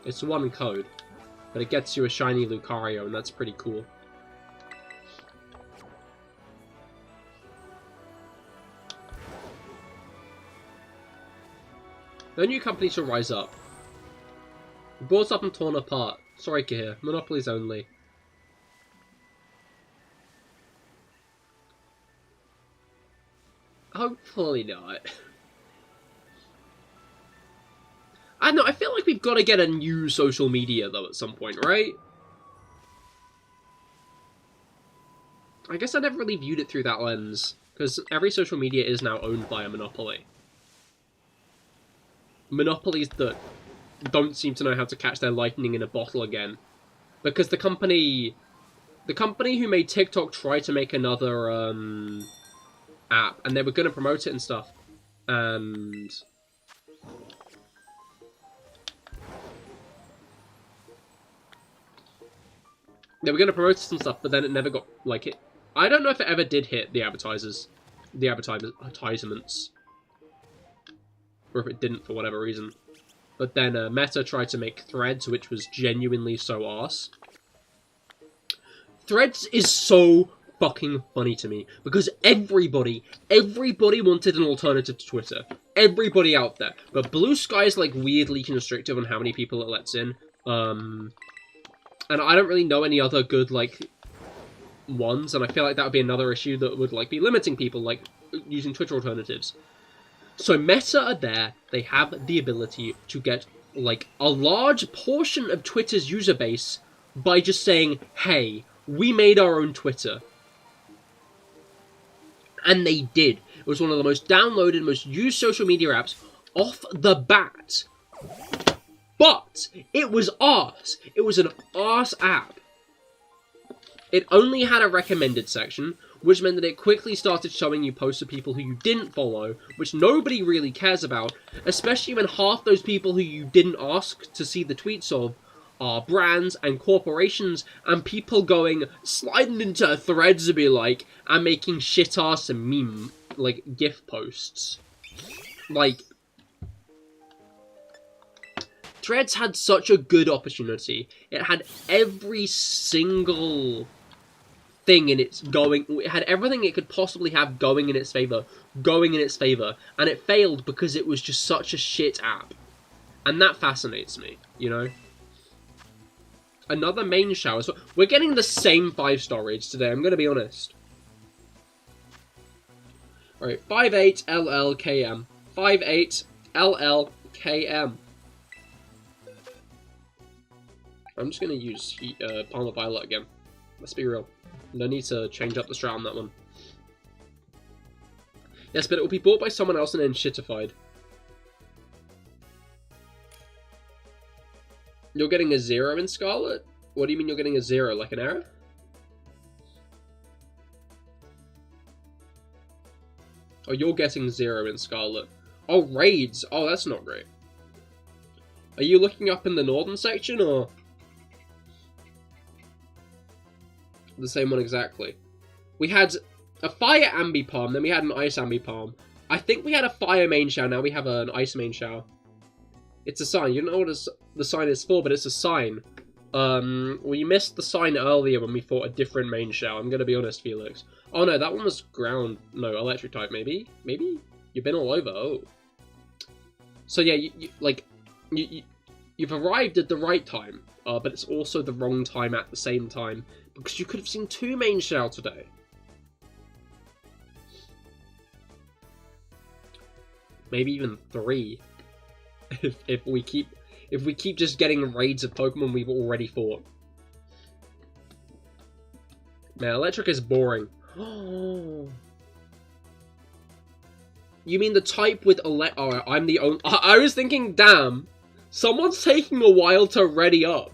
It's one code, but it gets you a shiny Lucario, and that's pretty cool. No new companies will rise up. Brought up and torn apart. Sorry, Cahir. Monopolies only. Hopefully not. I don't know, I feel like we've got to get a new social media, though, at some point, right? I guess I never really viewed it through that lens, because every social media is now owned by a monopoly. Monopolies that don't seem to know how to catch their lightning in a bottle again. Because the company who made TikTok tried to make another app, and they were going to promote it and stuff, and they were going to promote it and stuff, but then it never got, like, it. I don't know if it ever did hit the advertisements, or if it didn't for whatever reason. But then Meta tried to make Threads, which was genuinely so arse. Threads is so fucking funny to me, because everybody wanted an alternative to Twitter. Everybody out there. But Blue Sky is, like, weirdly constrictive on how many people it lets in. And I don't really know any other good, like, ones, and I feel like that would be another issue that would, like, be limiting people, like, using Twitter alternatives. So Meta are there, they have the ability to get, like, a large portion of Twitter's user base by just saying, hey, we made our own Twitter. And they did. It was one of the most downloaded, most used social media apps off the bat. But it was arse. It was an arse app. It only had a recommended section, which meant that it quickly started showing you posts of people who you didn't follow, which nobody really cares about, especially when half those people who you didn't ask to see the tweets of are brands and corporations, and people going, sliding into threads to be like, and making shit-ass and meme, like, GIF posts. Like, Threads had such a good opportunity. It had every single thing in its going. It had everything it could possibly have going in its favor, and it failed because it was just such a shit app. And that fascinates me, you know? Another main shower. So we're getting the same 5-star raids today, I'm gonna be honest. Alright, 58LLKM. 58LLKM. I'm just going to use Palm of Violet again. Let's be real. No need to change up the strat on that one. Yes, but it will be bought by someone else and then shittified. You're getting a 0 in Scarlet? What do you mean you're getting a 0? Like an error? Oh, you're getting 0 in Scarlet. Oh, raids! Oh, that's not great. Are you looking up in the northern section, or the same one exactly? We had a fire Ambipalm, then we had an ice Ambipalm. I think we had a fire main shower, now we have an ice main shower. It's a sign. You don't know what the sign is for, but it's a sign. We missed the sign earlier when we fought a different main shower, I'm gonna be honest, Felix. Oh no, that one was ground. No, electric type, maybe? Maybe? You've been all over, oh. So yeah, you've arrived at the right time, but it's also the wrong time at the same time, because you could have seen 2 main shower today. Maybe even 3. if we keep just getting raids of Pokemon we've already fought. Man, electric is boring. Oh. You mean the type with oh, I'm the only... I was thinking, damn, someone's taking a while to ready up.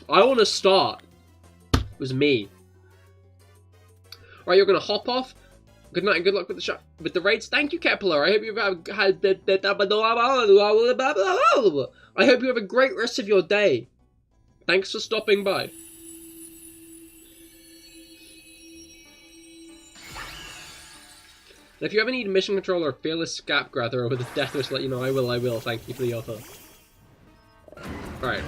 I want to start. It was me. Alright, you're going to hop off. Good night and good luck with the raids. Thank you, Kepler. I hope you have I hope you have a great rest of your day. Thanks for stopping by. And if you ever need a mission controller or fearless scap gatherer with a death wish, let you know. I will. Thank you for the offer. Alright.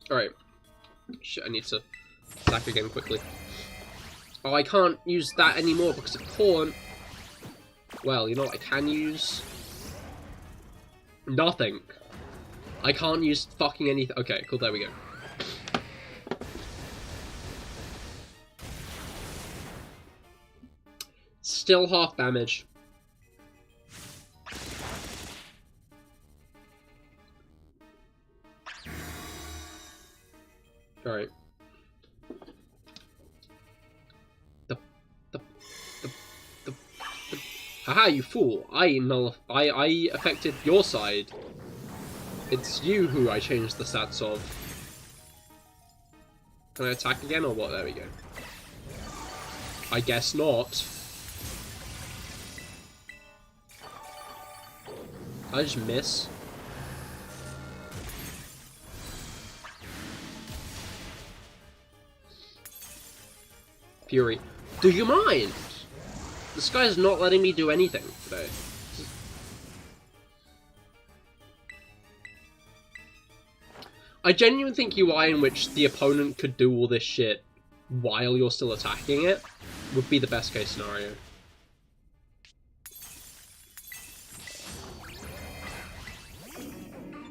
Alright. Shit, I need to attack again quickly. Oh, I can't use that anymore because of corn. Well, you know what I can use? Nothing. I can't use fucking anything. Okay, cool, there we go. Still half damage. Alright. Haha, you fool! I affected your side. It's you who I changed the stats of. Can I attack again or what? There we go. I guess not. I just miss. Fury. Do you mind? This guy's not letting me do anything today. I genuinely think UI in which the opponent could do all this shit while you're still attacking it would be the best case scenario.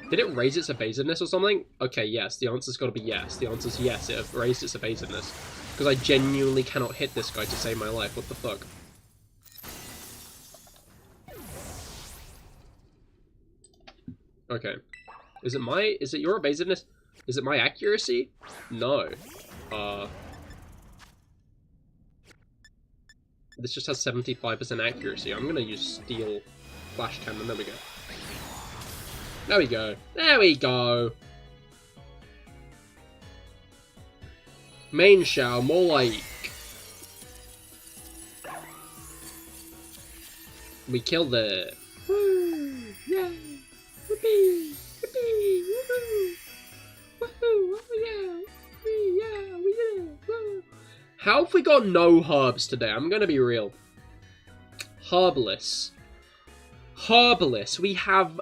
Did it raise its evasiveness or something? Okay, yes. The answer's got to be yes. The answer's yes. It raised its evasiveness. Because I genuinely cannot hit this guy to save my life. What the fuck? Okay. Is it your evasiveness? Is it my accuracy? No. This just has 75% accuracy. I'm gonna use Steel Flash Cannon. There we go. There we go. There we go. Main Shao, more like... We killed it. Woo! Yeah! Whoopee! Whoopee! Woohoo! Woohoo! Oh yeah! Wee! Yeah! We did it! Woo! How have we got no herbs today? I'm gonna be real. Herbalist. Herbalist. We have...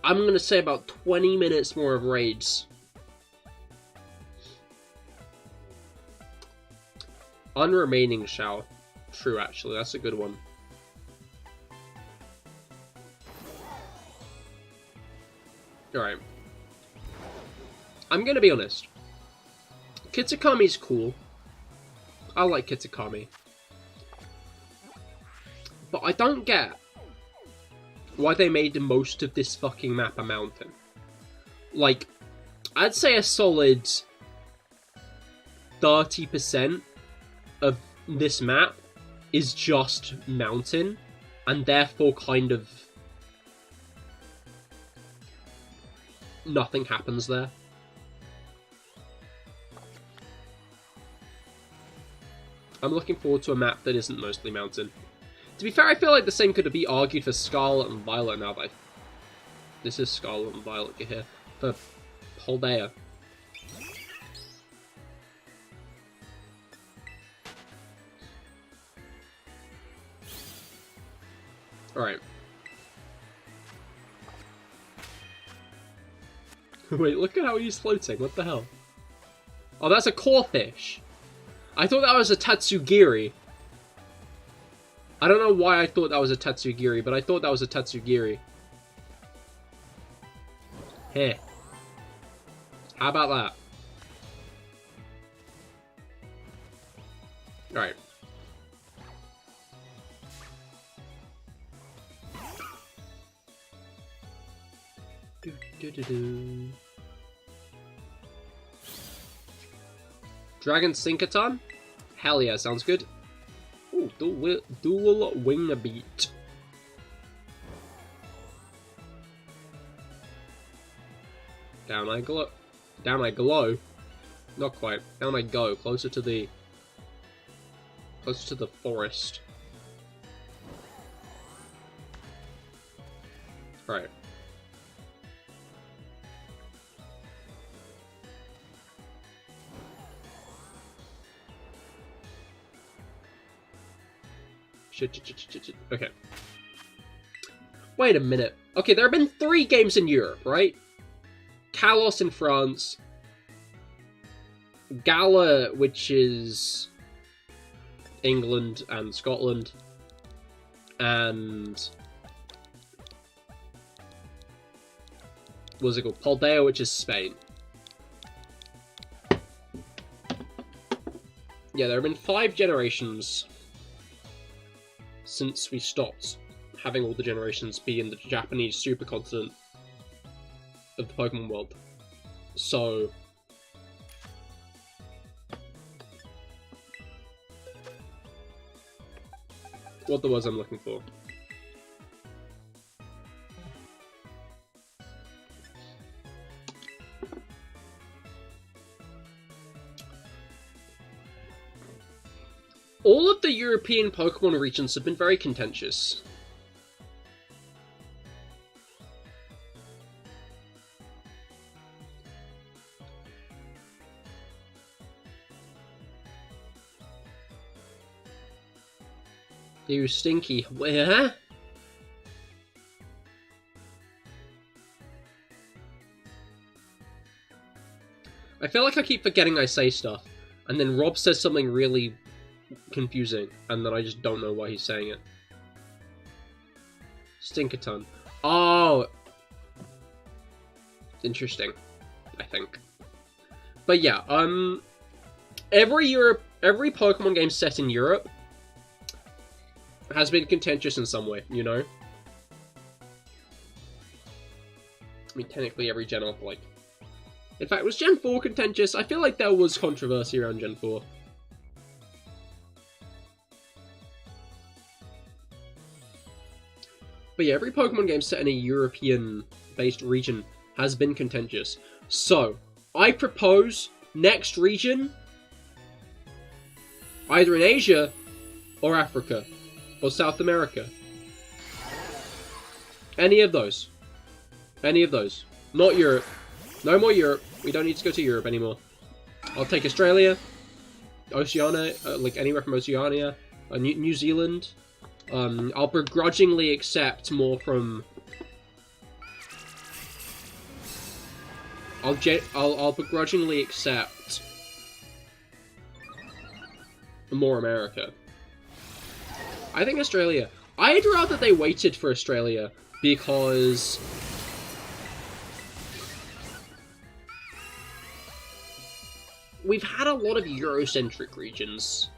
I'm gonna say about 20 minutes more of raids. Unremaining Shao. True, actually. That's a good one. Alright. I'm gonna be honest. Kitsukami's cool. I like Kitsukami. But I don't get why they made most of this fucking map a mountain. Like, I'd say a solid 30% of this map is just mountain, and therefore kind of nothing happens there. I'm looking forward to a map that isn't mostly mountain. To be fair, I feel like the same could be argued for Scarlet and Violet now that this is Scarlet and Violet here for Paldea. Alright. Wait, look at how he's floating. What the hell? Oh, that's a Corphish. I thought that was a Tatsugiri. I don't know why I thought that was a Tatsugiri, but I thought that was a Tatsugiri. Heh. How about that? Alright. Dragon Sinkaton? Hell yeah, sounds good. Ooh, dual wing beat. Down I glow. Down I glow. Not quite. Down I go. Closer to the forest. Right. Shit. Okay. Wait a minute. Okay, there have been 3 games in Europe, right? Kalos in France. Gala, which is England and Scotland. And what's it called? Paldea, which is Spain. Yeah, there have been 5 generations since we stopped having all the generations be in the Japanese supercontinent of the Pokemon world. So what the words I'm looking for? All of the European Pokemon regions have been very contentious. You stinky. Where? I feel like I keep forgetting I say stuff, and then Rob says something really confusing, and then I just don't know why he's saying it. Stinkaton. Oh! Interesting, I think. But yeah, every Pokemon game set in Europe has been contentious in some way, you know? I mean, technically every gen up, like... In fact, was Gen 4 contentious? I feel like there was controversy around Gen 4. But yeah, every Pokemon game set in a European-based region has been contentious. So, I propose next region, either in Asia, or Africa, or South America. Any of those. Any of those. Not Europe. No more Europe. We don't need to go to Europe anymore. I'll take Australia, Oceania, like anywhere from Oceania, New Zealand. I'll begrudgingly accept more from... I'll begrudgingly accept more America. I think Australia. I'd rather they waited for Australia because we've had a lot of Eurocentric regions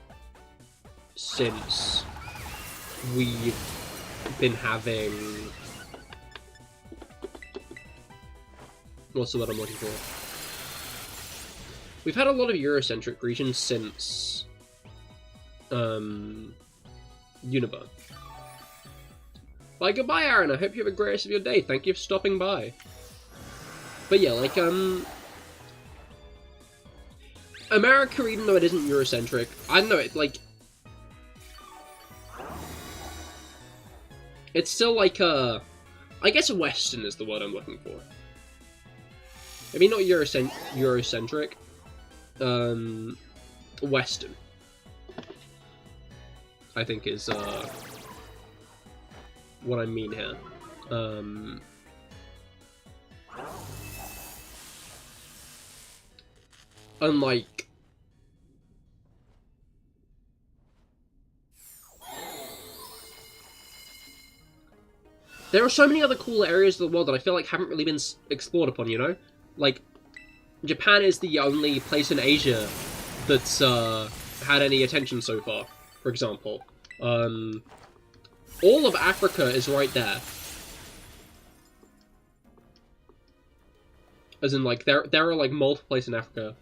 since we've been having... What's the word I'm looking for? We've had a lot of Eurocentric regions since Unova. Bye, goodbye, Aaron. I hope you have a great rest of your day. Thank you for stopping by. But yeah, like, America, even though it isn't Eurocentric, I don't know, it, like... It's still like, I guess Western is the word I'm looking for. I mean, not Eurocentric. Western. I think is, what I mean here. Unlike... There are so many other cool areas of the world that I feel like haven't really been explored upon, you know? Like, Japan is the only place in Asia that's had any attention so far, for example. All of Africa is right there. As in, like, there are, like, multiple places in Africa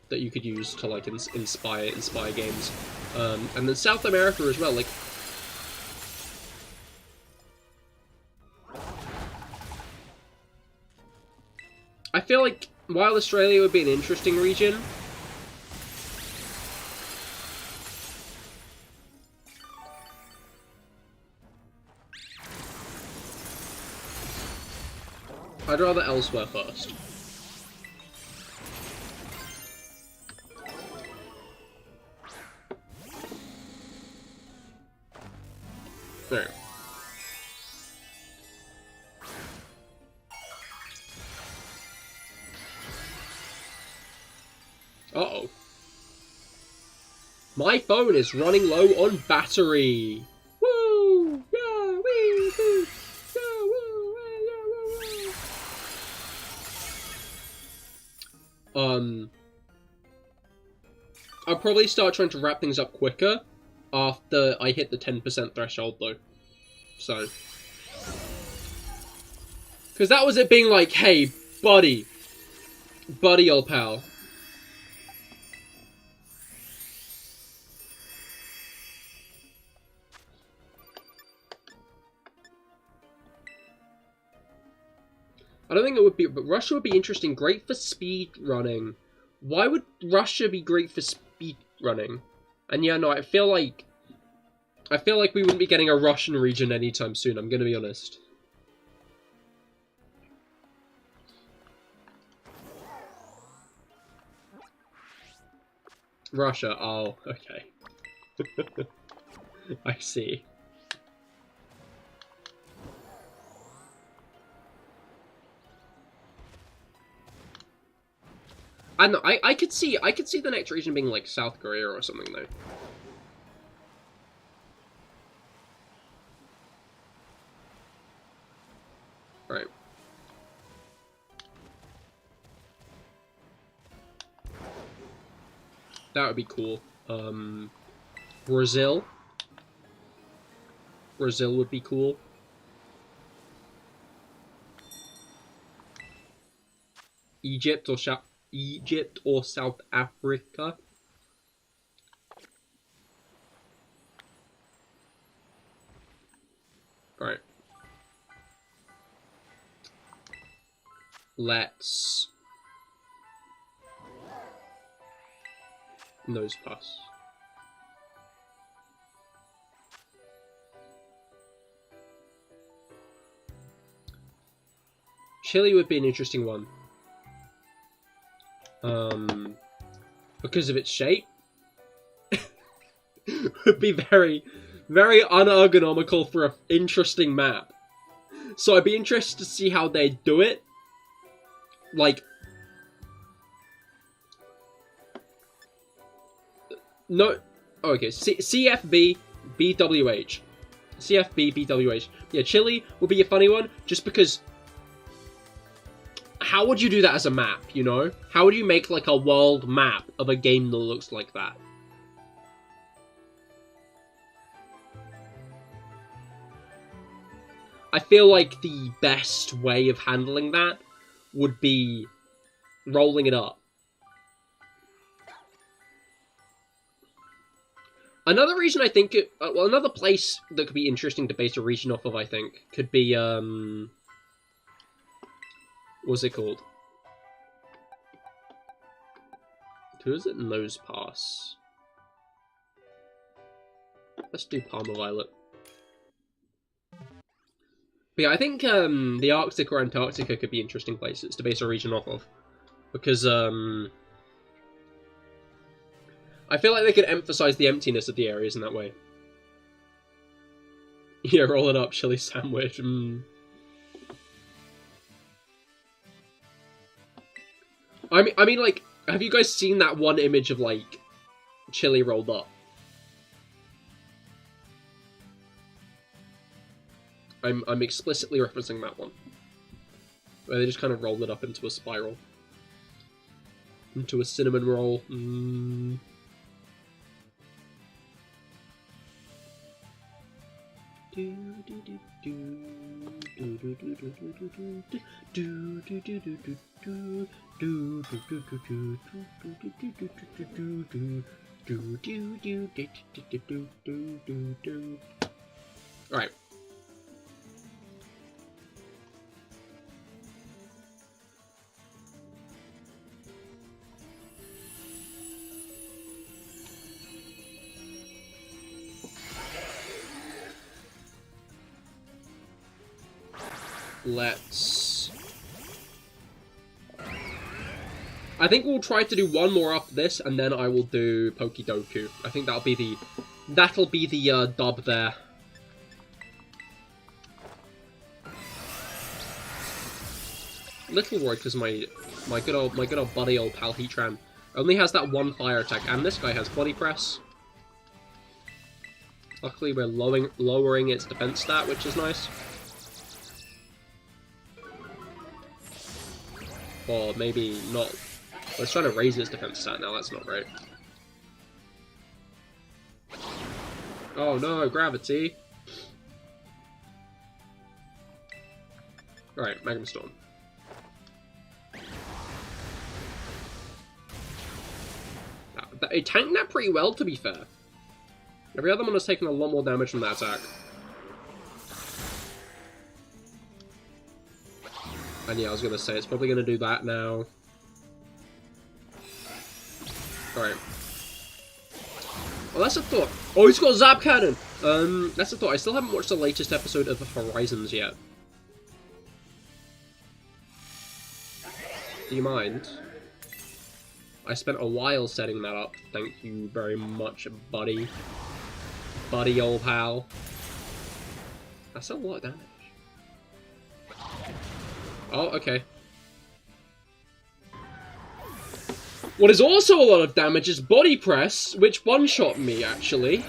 that you could use to, like, inspire games. And then South America as well, like... I feel like, while Australia would be an interesting region... I'd rather elsewhere first. There. Uh-oh. My phone is running low on battery. Woo! Yeah, wee, woo. Yeah, woo, yeah, woo, woo. I'll probably start trying to wrap things up quicker after I hit the 10% threshold, though. So. Because that was it being like, hey, buddy. Buddy, old pal. I don't think it would be, but Russia would be interesting. Great for speed running. Why would Russia be great for speed running? And yeah, no, I feel like we wouldn't be getting a Russian region anytime soon, I'm gonna be honest. Russia, oh, okay. I see. I don't know, I could see the next region being like South Korea or something though. Right. That would be cool. Brazil. Brazil would be cool. Egypt or South Africa. Alright. Let's nose pass. Chile would be an interesting one. Because of its shape. Would be very, very unergonomical for an interesting map. So I'd be interested to see how they do it. Like... No... Okay, CFB, BWH. CFB, BWH. Yeah, Chile would be a funny one, just because... How would you do that as a map, you know? How would you make, like, a world map of a game that looks like that? I feel like the best way of handling that would be rolling it up. Another reason I think it... well, another place that could be interesting to base a region off of, I think, could be, what's it called? Who is it? Nose Pass. Let's do Palmer Violet. But yeah, I think the Arctic or Antarctica could be interesting places to base a region off of. Because, I feel like they could emphasize the emptiness of the areas in that way. Yeah, roll it up, chili sandwich. I mean, like, have you guys seen that one image of, like, chili rolled up? I'm explicitly referencing that one. Where they just kind of rolled it up into a spiral. into a cinnamon roll. Alright. Let's... I think we'll try to do one more after this, and then I will do Pokedoku. I think that'll be the dub there. Little worried because my good old buddy old pal Heatran only has that one fire attack, and this guy has body press. Luckily, we're lowering its defense stat, which is nice. Or maybe not. Let's try to raise its defense stat now, that's not great. Oh no, gravity! Alright, Magma Storm. It tanked that pretty well, to be fair. Every other one has taken a lot more damage from that attack. And yeah, I was gonna say, it's probably gonna do that now. Alright. Well, that's a thought. Oh, he's got a Zap Cannon! That's a thought. I still haven't watched the latest episode of Horizons yet. Do you mind? I spent a while setting that up. Thank you very much, buddy. Buddy, old pal. That's a lot of damage. Oh, okay. What is also a lot of damage is Body Press, which one-shot me, actually.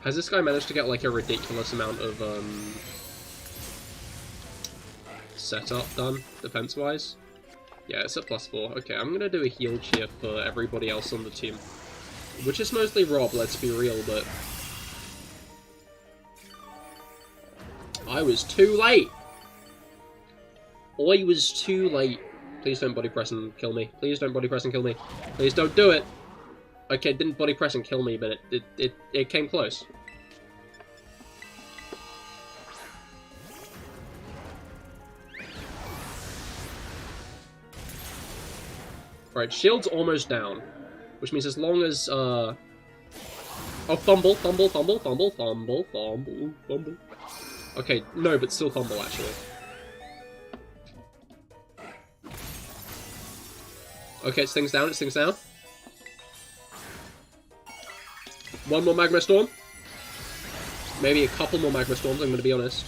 Has this guy managed to get, like, a ridiculous amount of, setup done, defense-wise? Yeah, it's at +4. Okay, I'm gonna do a heal cheer for everybody else on the team. Which is mostly Rob, let's be real, but... I was too late! I was too late. Please don't body press and kill me. Please don't body press and kill me. Please don't do it! Okay, it didn't body press and kill me, but it came close. Right, shield's almost down. Which means as long as, Oh, fumble, fumble, fumble, fumble, fumble, fumble, fumble. Okay, no, but still fumble, actually. Okay, it stings down, it stings down. One more Magma Storm. Maybe a couple more Magma Storms, I'm gonna be honest.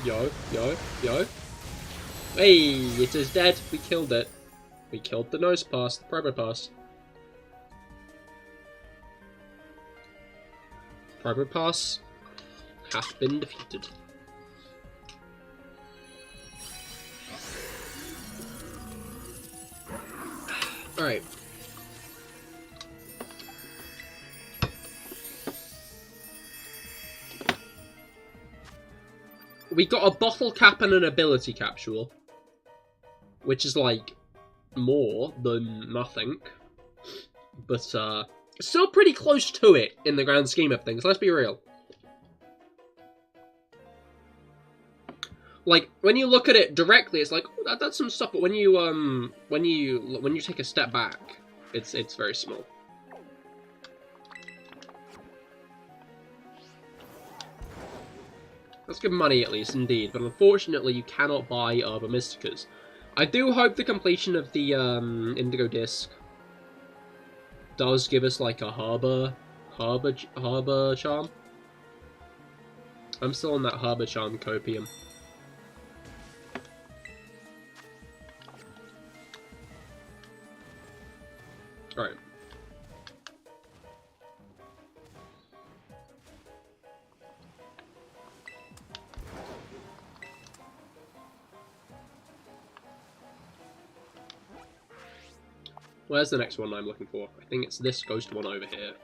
Yo, yo, yo. Hey, it is dead. We killed it. We killed the nose pass, the Probo Pass. Probo Pass hath been defeated. Alright. We got a bottle cap and an ability capsule. Which is like more than nothing. But still pretty close to it in the grand scheme of things, let's be real. Like, when you look at it directly, it's like, oh, that's some stuff, but when you take a step back, it's very small. That's good money, at least, indeed, but unfortunately you cannot buy Herba Mysticas. I do hope the completion of the Indigo Disc does give us, like, a Harbor Charm. I'm still on that Harbor Charm copium. Alright. Where's the next one I'm looking for? I think it's this ghost one over here.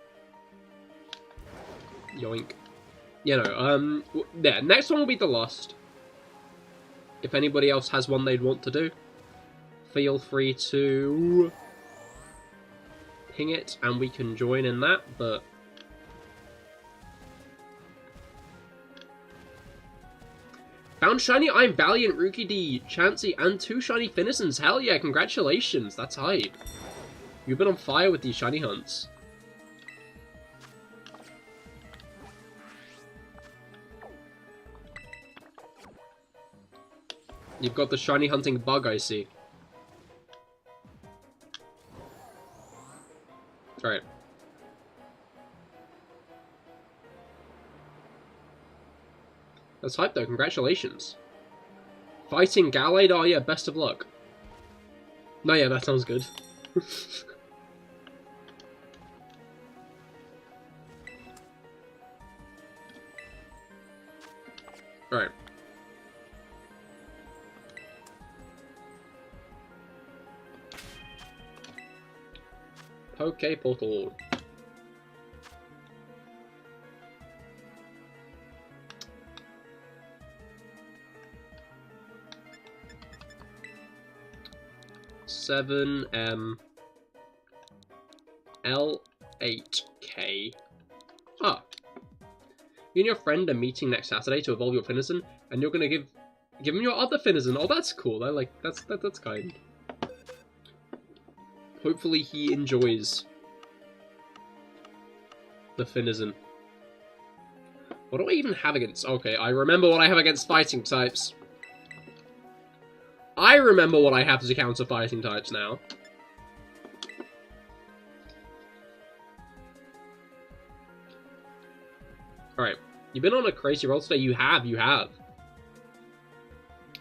Yoink. Yeah, no, yeah, next one will be the last. If anybody else has one they'd want to do, feel free to ping it and we can join in that, but... Found shiny I'm Valiant, Rookie D, Chansey, and 2 shiny Finisons. Hell yeah, congratulations, that's hype. You've been on fire with these shiny hunts. You've got the shiny hunting bug, I see. Right. That's hype though, congratulations. Fighting Gallade? Oh yeah, best of luck. No, yeah, that sounds good. Alright. Poke Portal. L8K. Ah. You and your friend are meeting next Saturday to evolve your Finison, and you're gonna give him your other Finison. Oh, that's cool. I like that's kind. Hopefully he enjoys the Finison. What do I even have against? Okay, I remember what I have against fighting types. I remember what I have to counter fighting types now. Alright, you've been on a crazy roll today. You have.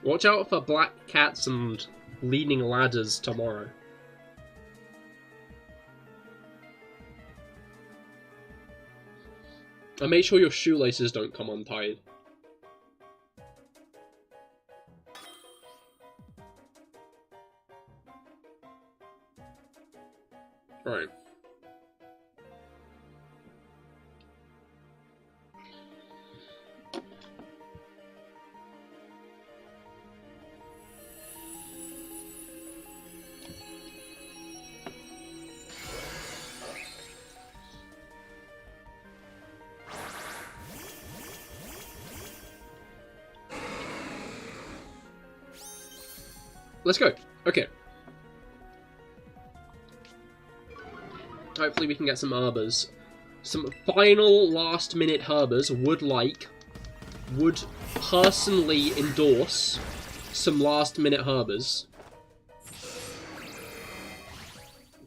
Watch out for black cats and leaning ladders tomorrow. And make sure your shoelaces don't come untied. Right. Let's go. Okay. Hopefully we can get some Arbors. Some final last minute Herbers would personally endorse some last minute Herbers.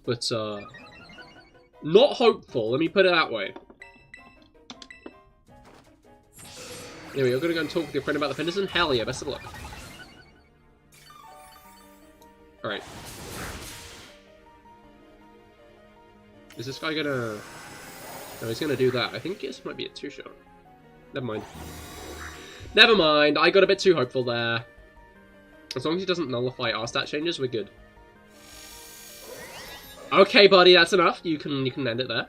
But, not hopeful, let me put it that way. Anyway, you're gonna go and talk with your friend about the Finison? Hell yeah, best of luck. Alright. Is this guy gonna... No, he's gonna do that. I think this might be a 2-shot. Never mind. Never mind, I got a bit too hopeful there. As long as he doesn't nullify our stat changes, we're good. Okay, buddy, that's enough. You can end it there.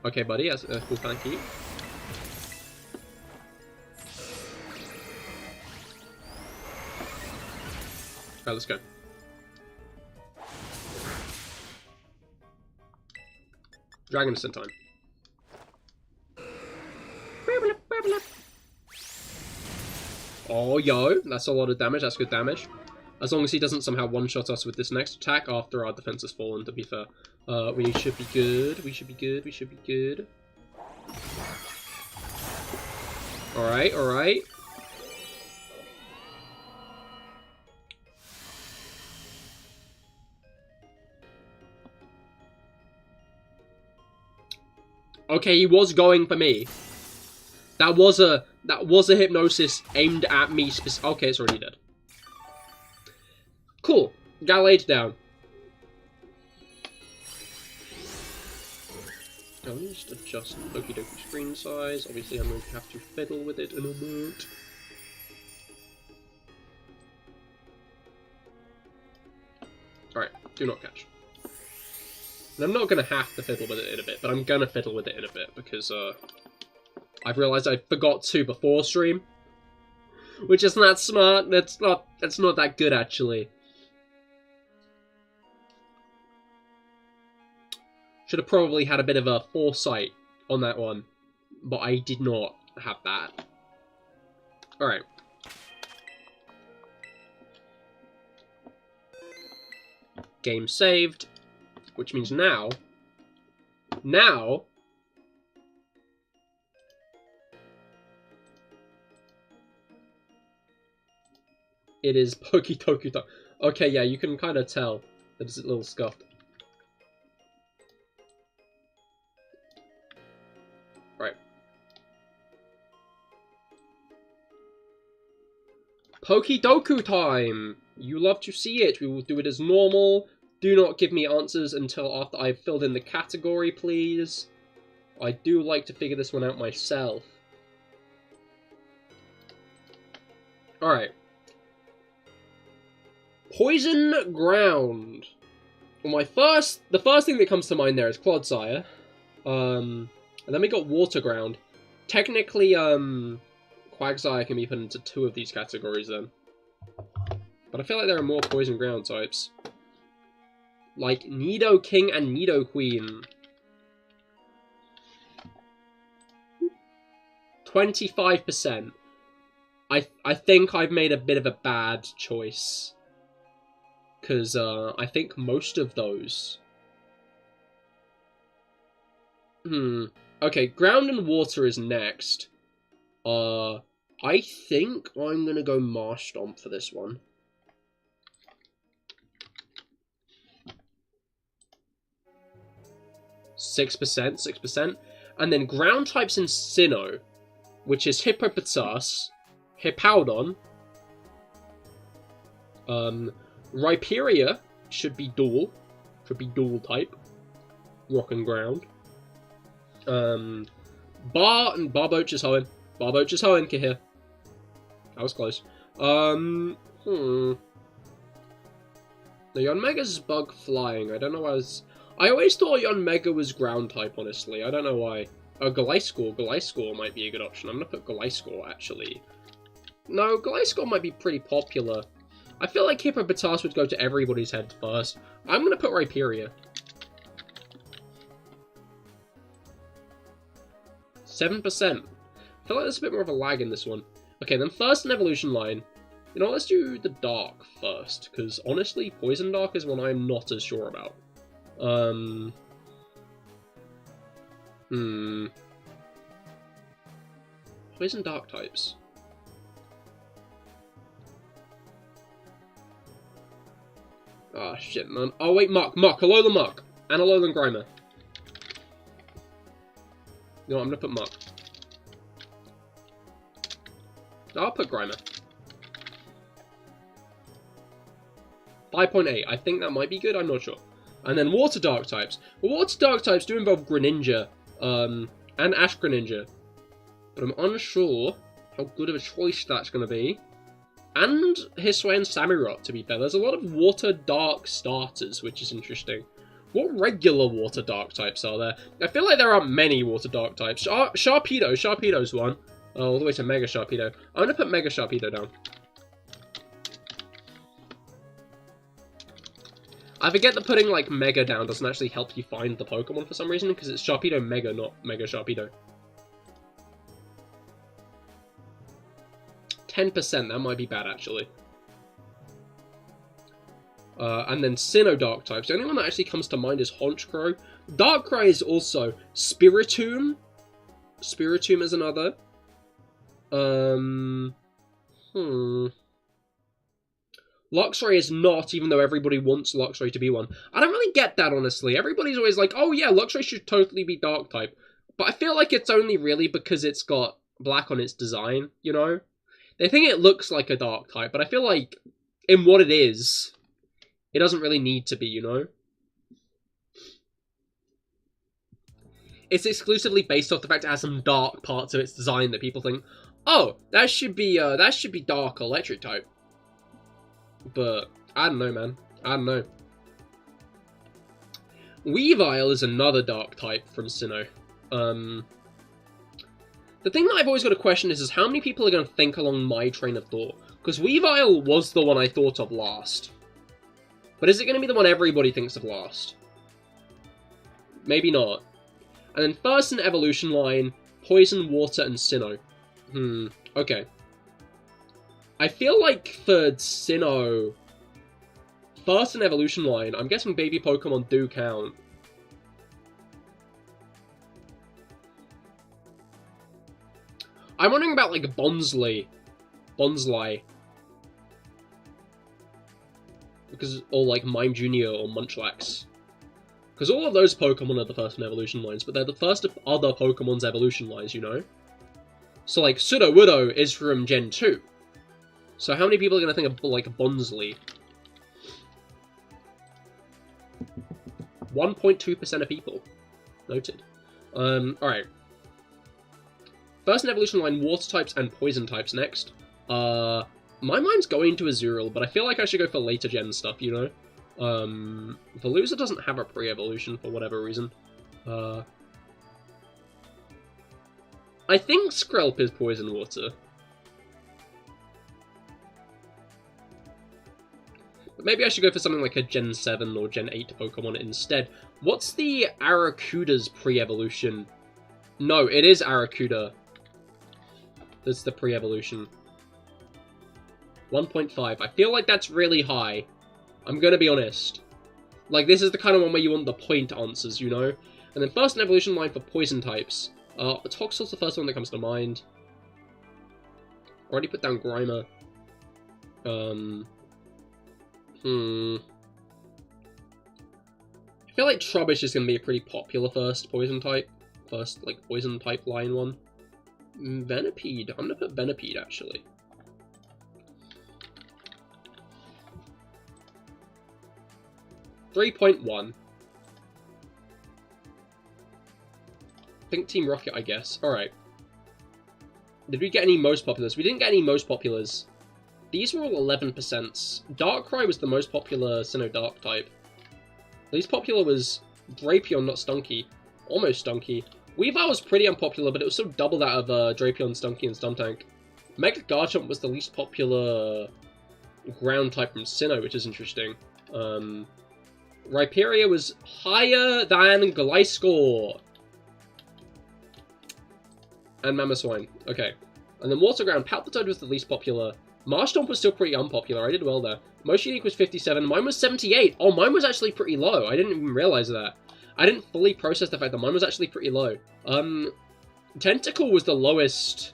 Okay, buddy, that's cool, thank you. Alright, let's go. Dragon Descent time. Oh, yo, that's a lot of damage. That's good damage. As long as he doesn't somehow one-shot us with this next attack after our defense has fallen, to be fair. We should be good. We should be good. We should be good. Alright, alright. Okay, he was going for me. That was a hypnosis aimed at me. Okay, it's already dead. Cool. Gallade down. Let me just adjust the Okie Dokie screen size. Obviously, I'm going to have to fiddle with it in a bit. Do not catch. And I'm not going to have to fiddle with it in a bit, but I'm going to fiddle with it in a bit because I've realised I forgot to before stream. Which isn't that smart. That's not that good, actually. Should have probably had a bit of a foresight on that one. But I did not have that. Alright. Game saved. Which means now... it is PokeTuber time. Okay, yeah, you can kind of tell that it's a little scuffed. Right. PokeTuber time! You love to see it. We will do it as normal. Do not give me answers until after I've filled in the category, please. I do like to figure this one out myself. Alright. Poison Ground. Well, the first thing that comes to mind there is Clodsire. And then we got Water Ground. Technically, Quagsire can be put into 2 of these categories then. But I feel like there are more Poison Ground types. Like Nidoking and Nidoqueen. 25%. I think I've made a bit of a bad choice. Because I think most of those... Okay, Ground and Water is next. I think I'm going to go Marstomp for this one. Six percent. And then Ground types in Sinnoh, which is Hippopotas, Hippowdon, Rhyperior should be dual type, Rock and Ground. Barboach is hoeing. Barboach is hoeing, Cahir. That was close. The Yanmega's bug flying. I don't know why I always thought Yanmega was ground type, honestly. I don't know why. Oh, Gliscor might be a good option. I'm gonna put Gliscor, actually. No, Gliscor might be pretty popular. I feel like Hippopotas would go to everybody's head first. I'm gonna put Rhyperior. 7%. I feel like there's a bit more of a lag in this one. Okay, then first an evolution line. You know, let's do the Dark first, because honestly, Poison Dark is one I'm not as sure about. Poison Dark types. Ah, oh, shit, man. Oh, wait, Muck, Alolan Muck, and Alolan Grimer. You know what, I'm gonna put Muck. I'll put Grimer. 5.8. I think that might be good, I'm not sure. And then Water Dark types. Well, Water Dark types do involve Greninja, and Ash Greninja. But I'm unsure how good of a choice that's going to be. And Hisui and Samurott, to be fair. There's a lot of Water Dark starters, which is interesting. What regular Water Dark types are there? I feel like there aren't many Water Dark types. Sharpedo's one. All the way to Mega Sharpedo. I'm going to put Mega Sharpedo down. I forget that putting, like, Mega down doesn't actually help you find the Pokemon for some reason, because it's Sharpedo Mega, not Mega Sharpedo. 10%, that might be bad, actually. And then Sinnoh Dark types. The only one that actually comes to mind is Honchkrow. Darkrai is also Spiritomb. Spiritomb is another. Luxray is not, even though everybody wants Luxray to be one. I don't really get that, honestly. Everybody's always like, oh yeah, Luxray should totally be Dark type. But I feel like it's only really because it's got black on its design, you know? They think it looks like a Dark type, but I feel like in what it is, it doesn't really need to be, you know? It's exclusively based off the fact it has some dark parts of its design that people think, oh, that should be Dark Electric type. But I don't know, man. I don't know. Weavile is another dark type from Sinnoh. The thing that I've always got to question is how many people are going to think along my train of thought? Because Weavile was the one I thought of last. But is it going to be the one everybody thinks of last? Maybe not. And then first in evolution line, Poison, Water, and Sinnoh. Okay. I feel like for Sinnoh, first in evolution line, I'm guessing baby Pokemon do count. I'm wondering about, like, Bonsly. Because, or, like, Mime Jr. or Munchlax. Because all of those Pokemon are the first in evolution lines, but they're the first of other Pokemon's evolution lines, you know? So, like, Sudowoodo is from Gen 2. So how many people are going to think of, like, Bonsly? 1.2% of people. Noted. Alright. First in evolution line, Water types and Poison types next. My mind's going to Azurill, but I feel like I should go for later gen stuff, you know? Veluza doesn't have a pre-evolution for whatever reason. I think Skrelp is Poison Water. But maybe I should go for something like a Gen 7 or Gen 8 Pokemon instead. What's the Arrokuda's pre-evolution? No, it is Arrokuda. That's the pre-evolution. 1.5. I feel like that's really high. I'm gonna be honest. Like, this is the kind of one where you want the point answers, you know? And then first in evolution line for Poison types. Toxel's the first one that comes to mind. Already put down Grimer. I feel like Trubbish is going to be a pretty popular first Poison type. First, like, Poison type line one. Venipede. I'm going to put Venipede, actually. .1. I think Team Rocket, I guess. Alright. Did we get any most populars? We didn't get any most populars. These were all 11%. Darkrai was the most popular Sinnoh Dark type. Least popular was Drapion, not Stunky. Almost Stunky. Weavile was pretty unpopular, but it was still double that of Drapion, Stunky, and Stuntank. Mega Garchomp was the least popular ground type from Sinnoh, which is interesting. Rhyperior was higher than Gliscor. And Mamoswine. Okay. And then Water Ground, Palpitoad was the least popular. Marshtomp was still pretty unpopular. I did well there. Most unique was 57. Mine was 78. Oh, mine was actually pretty low. I didn't even realize that. I didn't fully process the fact that mine was actually pretty low. Tentacle was the lowest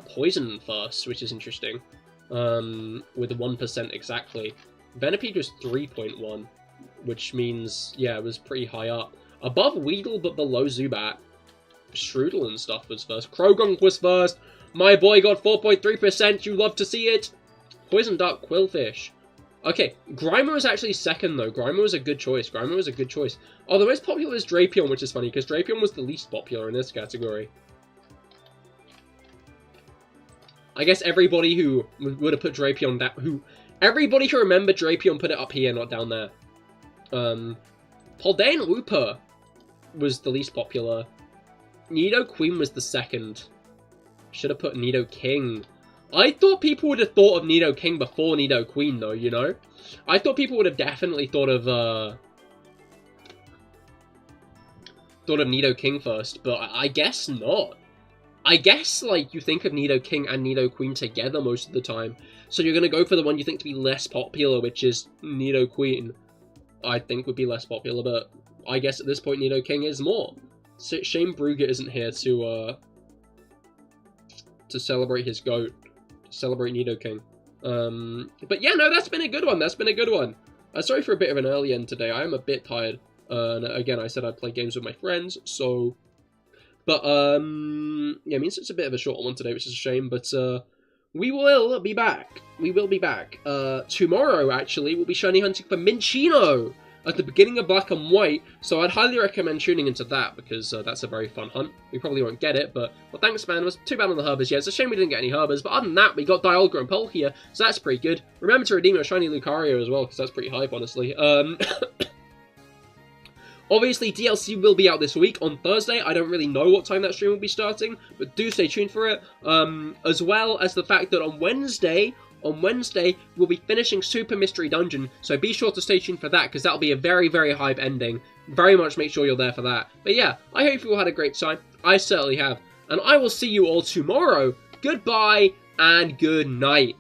poison first, which is interesting. With 1% exactly. Venipede was 3.1, which means, yeah, it was pretty high up. Above Weedle, but below Zubat. Strudel and stuff was first. Krogunk was first. My boy got 4.3%. You love to see it. Poison Dark Quillfish. Okay, Grimer was actually second, though. Grimer was a good choice. Grimer was a good choice. Oh, the most popular is Drapion, which is funny, because Drapion was the least popular in this category. I guess everybody who would have put Drapion down... Everybody who remembered Drapion put it up here, not down there. Paldean Looper was the least popular. Nidoqueen was the second. Should have put Nidoking. I thought people would have thought of Nidoking before Nidoqueen, though, you know? I thought people would have definitely thought of Nidoking first, but I guess not. I guess, like, you think of Nidoking and Nidoqueen together most of the time, so you're gonna go for the one you think to be less popular, which is Nidoqueen. I think would be less popular, but I guess at this point Nidoking is more. So, shame Brugger isn't here to celebrate his GOAT. Celebrate Nidoking. But yeah, no, that's been a good one. That's been a good one. Sorry for a bit of an early end today. I am a bit tired. And again, I said I'd play games with my friends, so... But, yeah, it means it's a bit of a short one today, which is a shame, but, we will be back. We will be back. Tomorrow, actually, we'll be shiny hunting for Minccino at the beginning of Black and White, so I'd highly recommend tuning into that, because that's a very fun hunt. We probably won't get it, but, well, thanks, man. It was too bad on the Herbers, yeah. It's a shame we didn't get any Herbers, but other than that, we got Dialga and Palkia, so that's pretty good. Remember to redeem your shiny Lucario as well, because that's pretty hype, honestly. Obviously, DLC will be out this week on Thursday. I don't really know what time that stream will be starting, but do stay tuned for it. As well as the fact that on Wednesday, we'll be finishing Super Mystery Dungeon, so be sure to stay tuned for that, because that'll be a very, very hype ending. Very much make sure you're there for that. But yeah, I hope you all had a great time. I certainly have. And I will see you all tomorrow. Goodbye, and good night.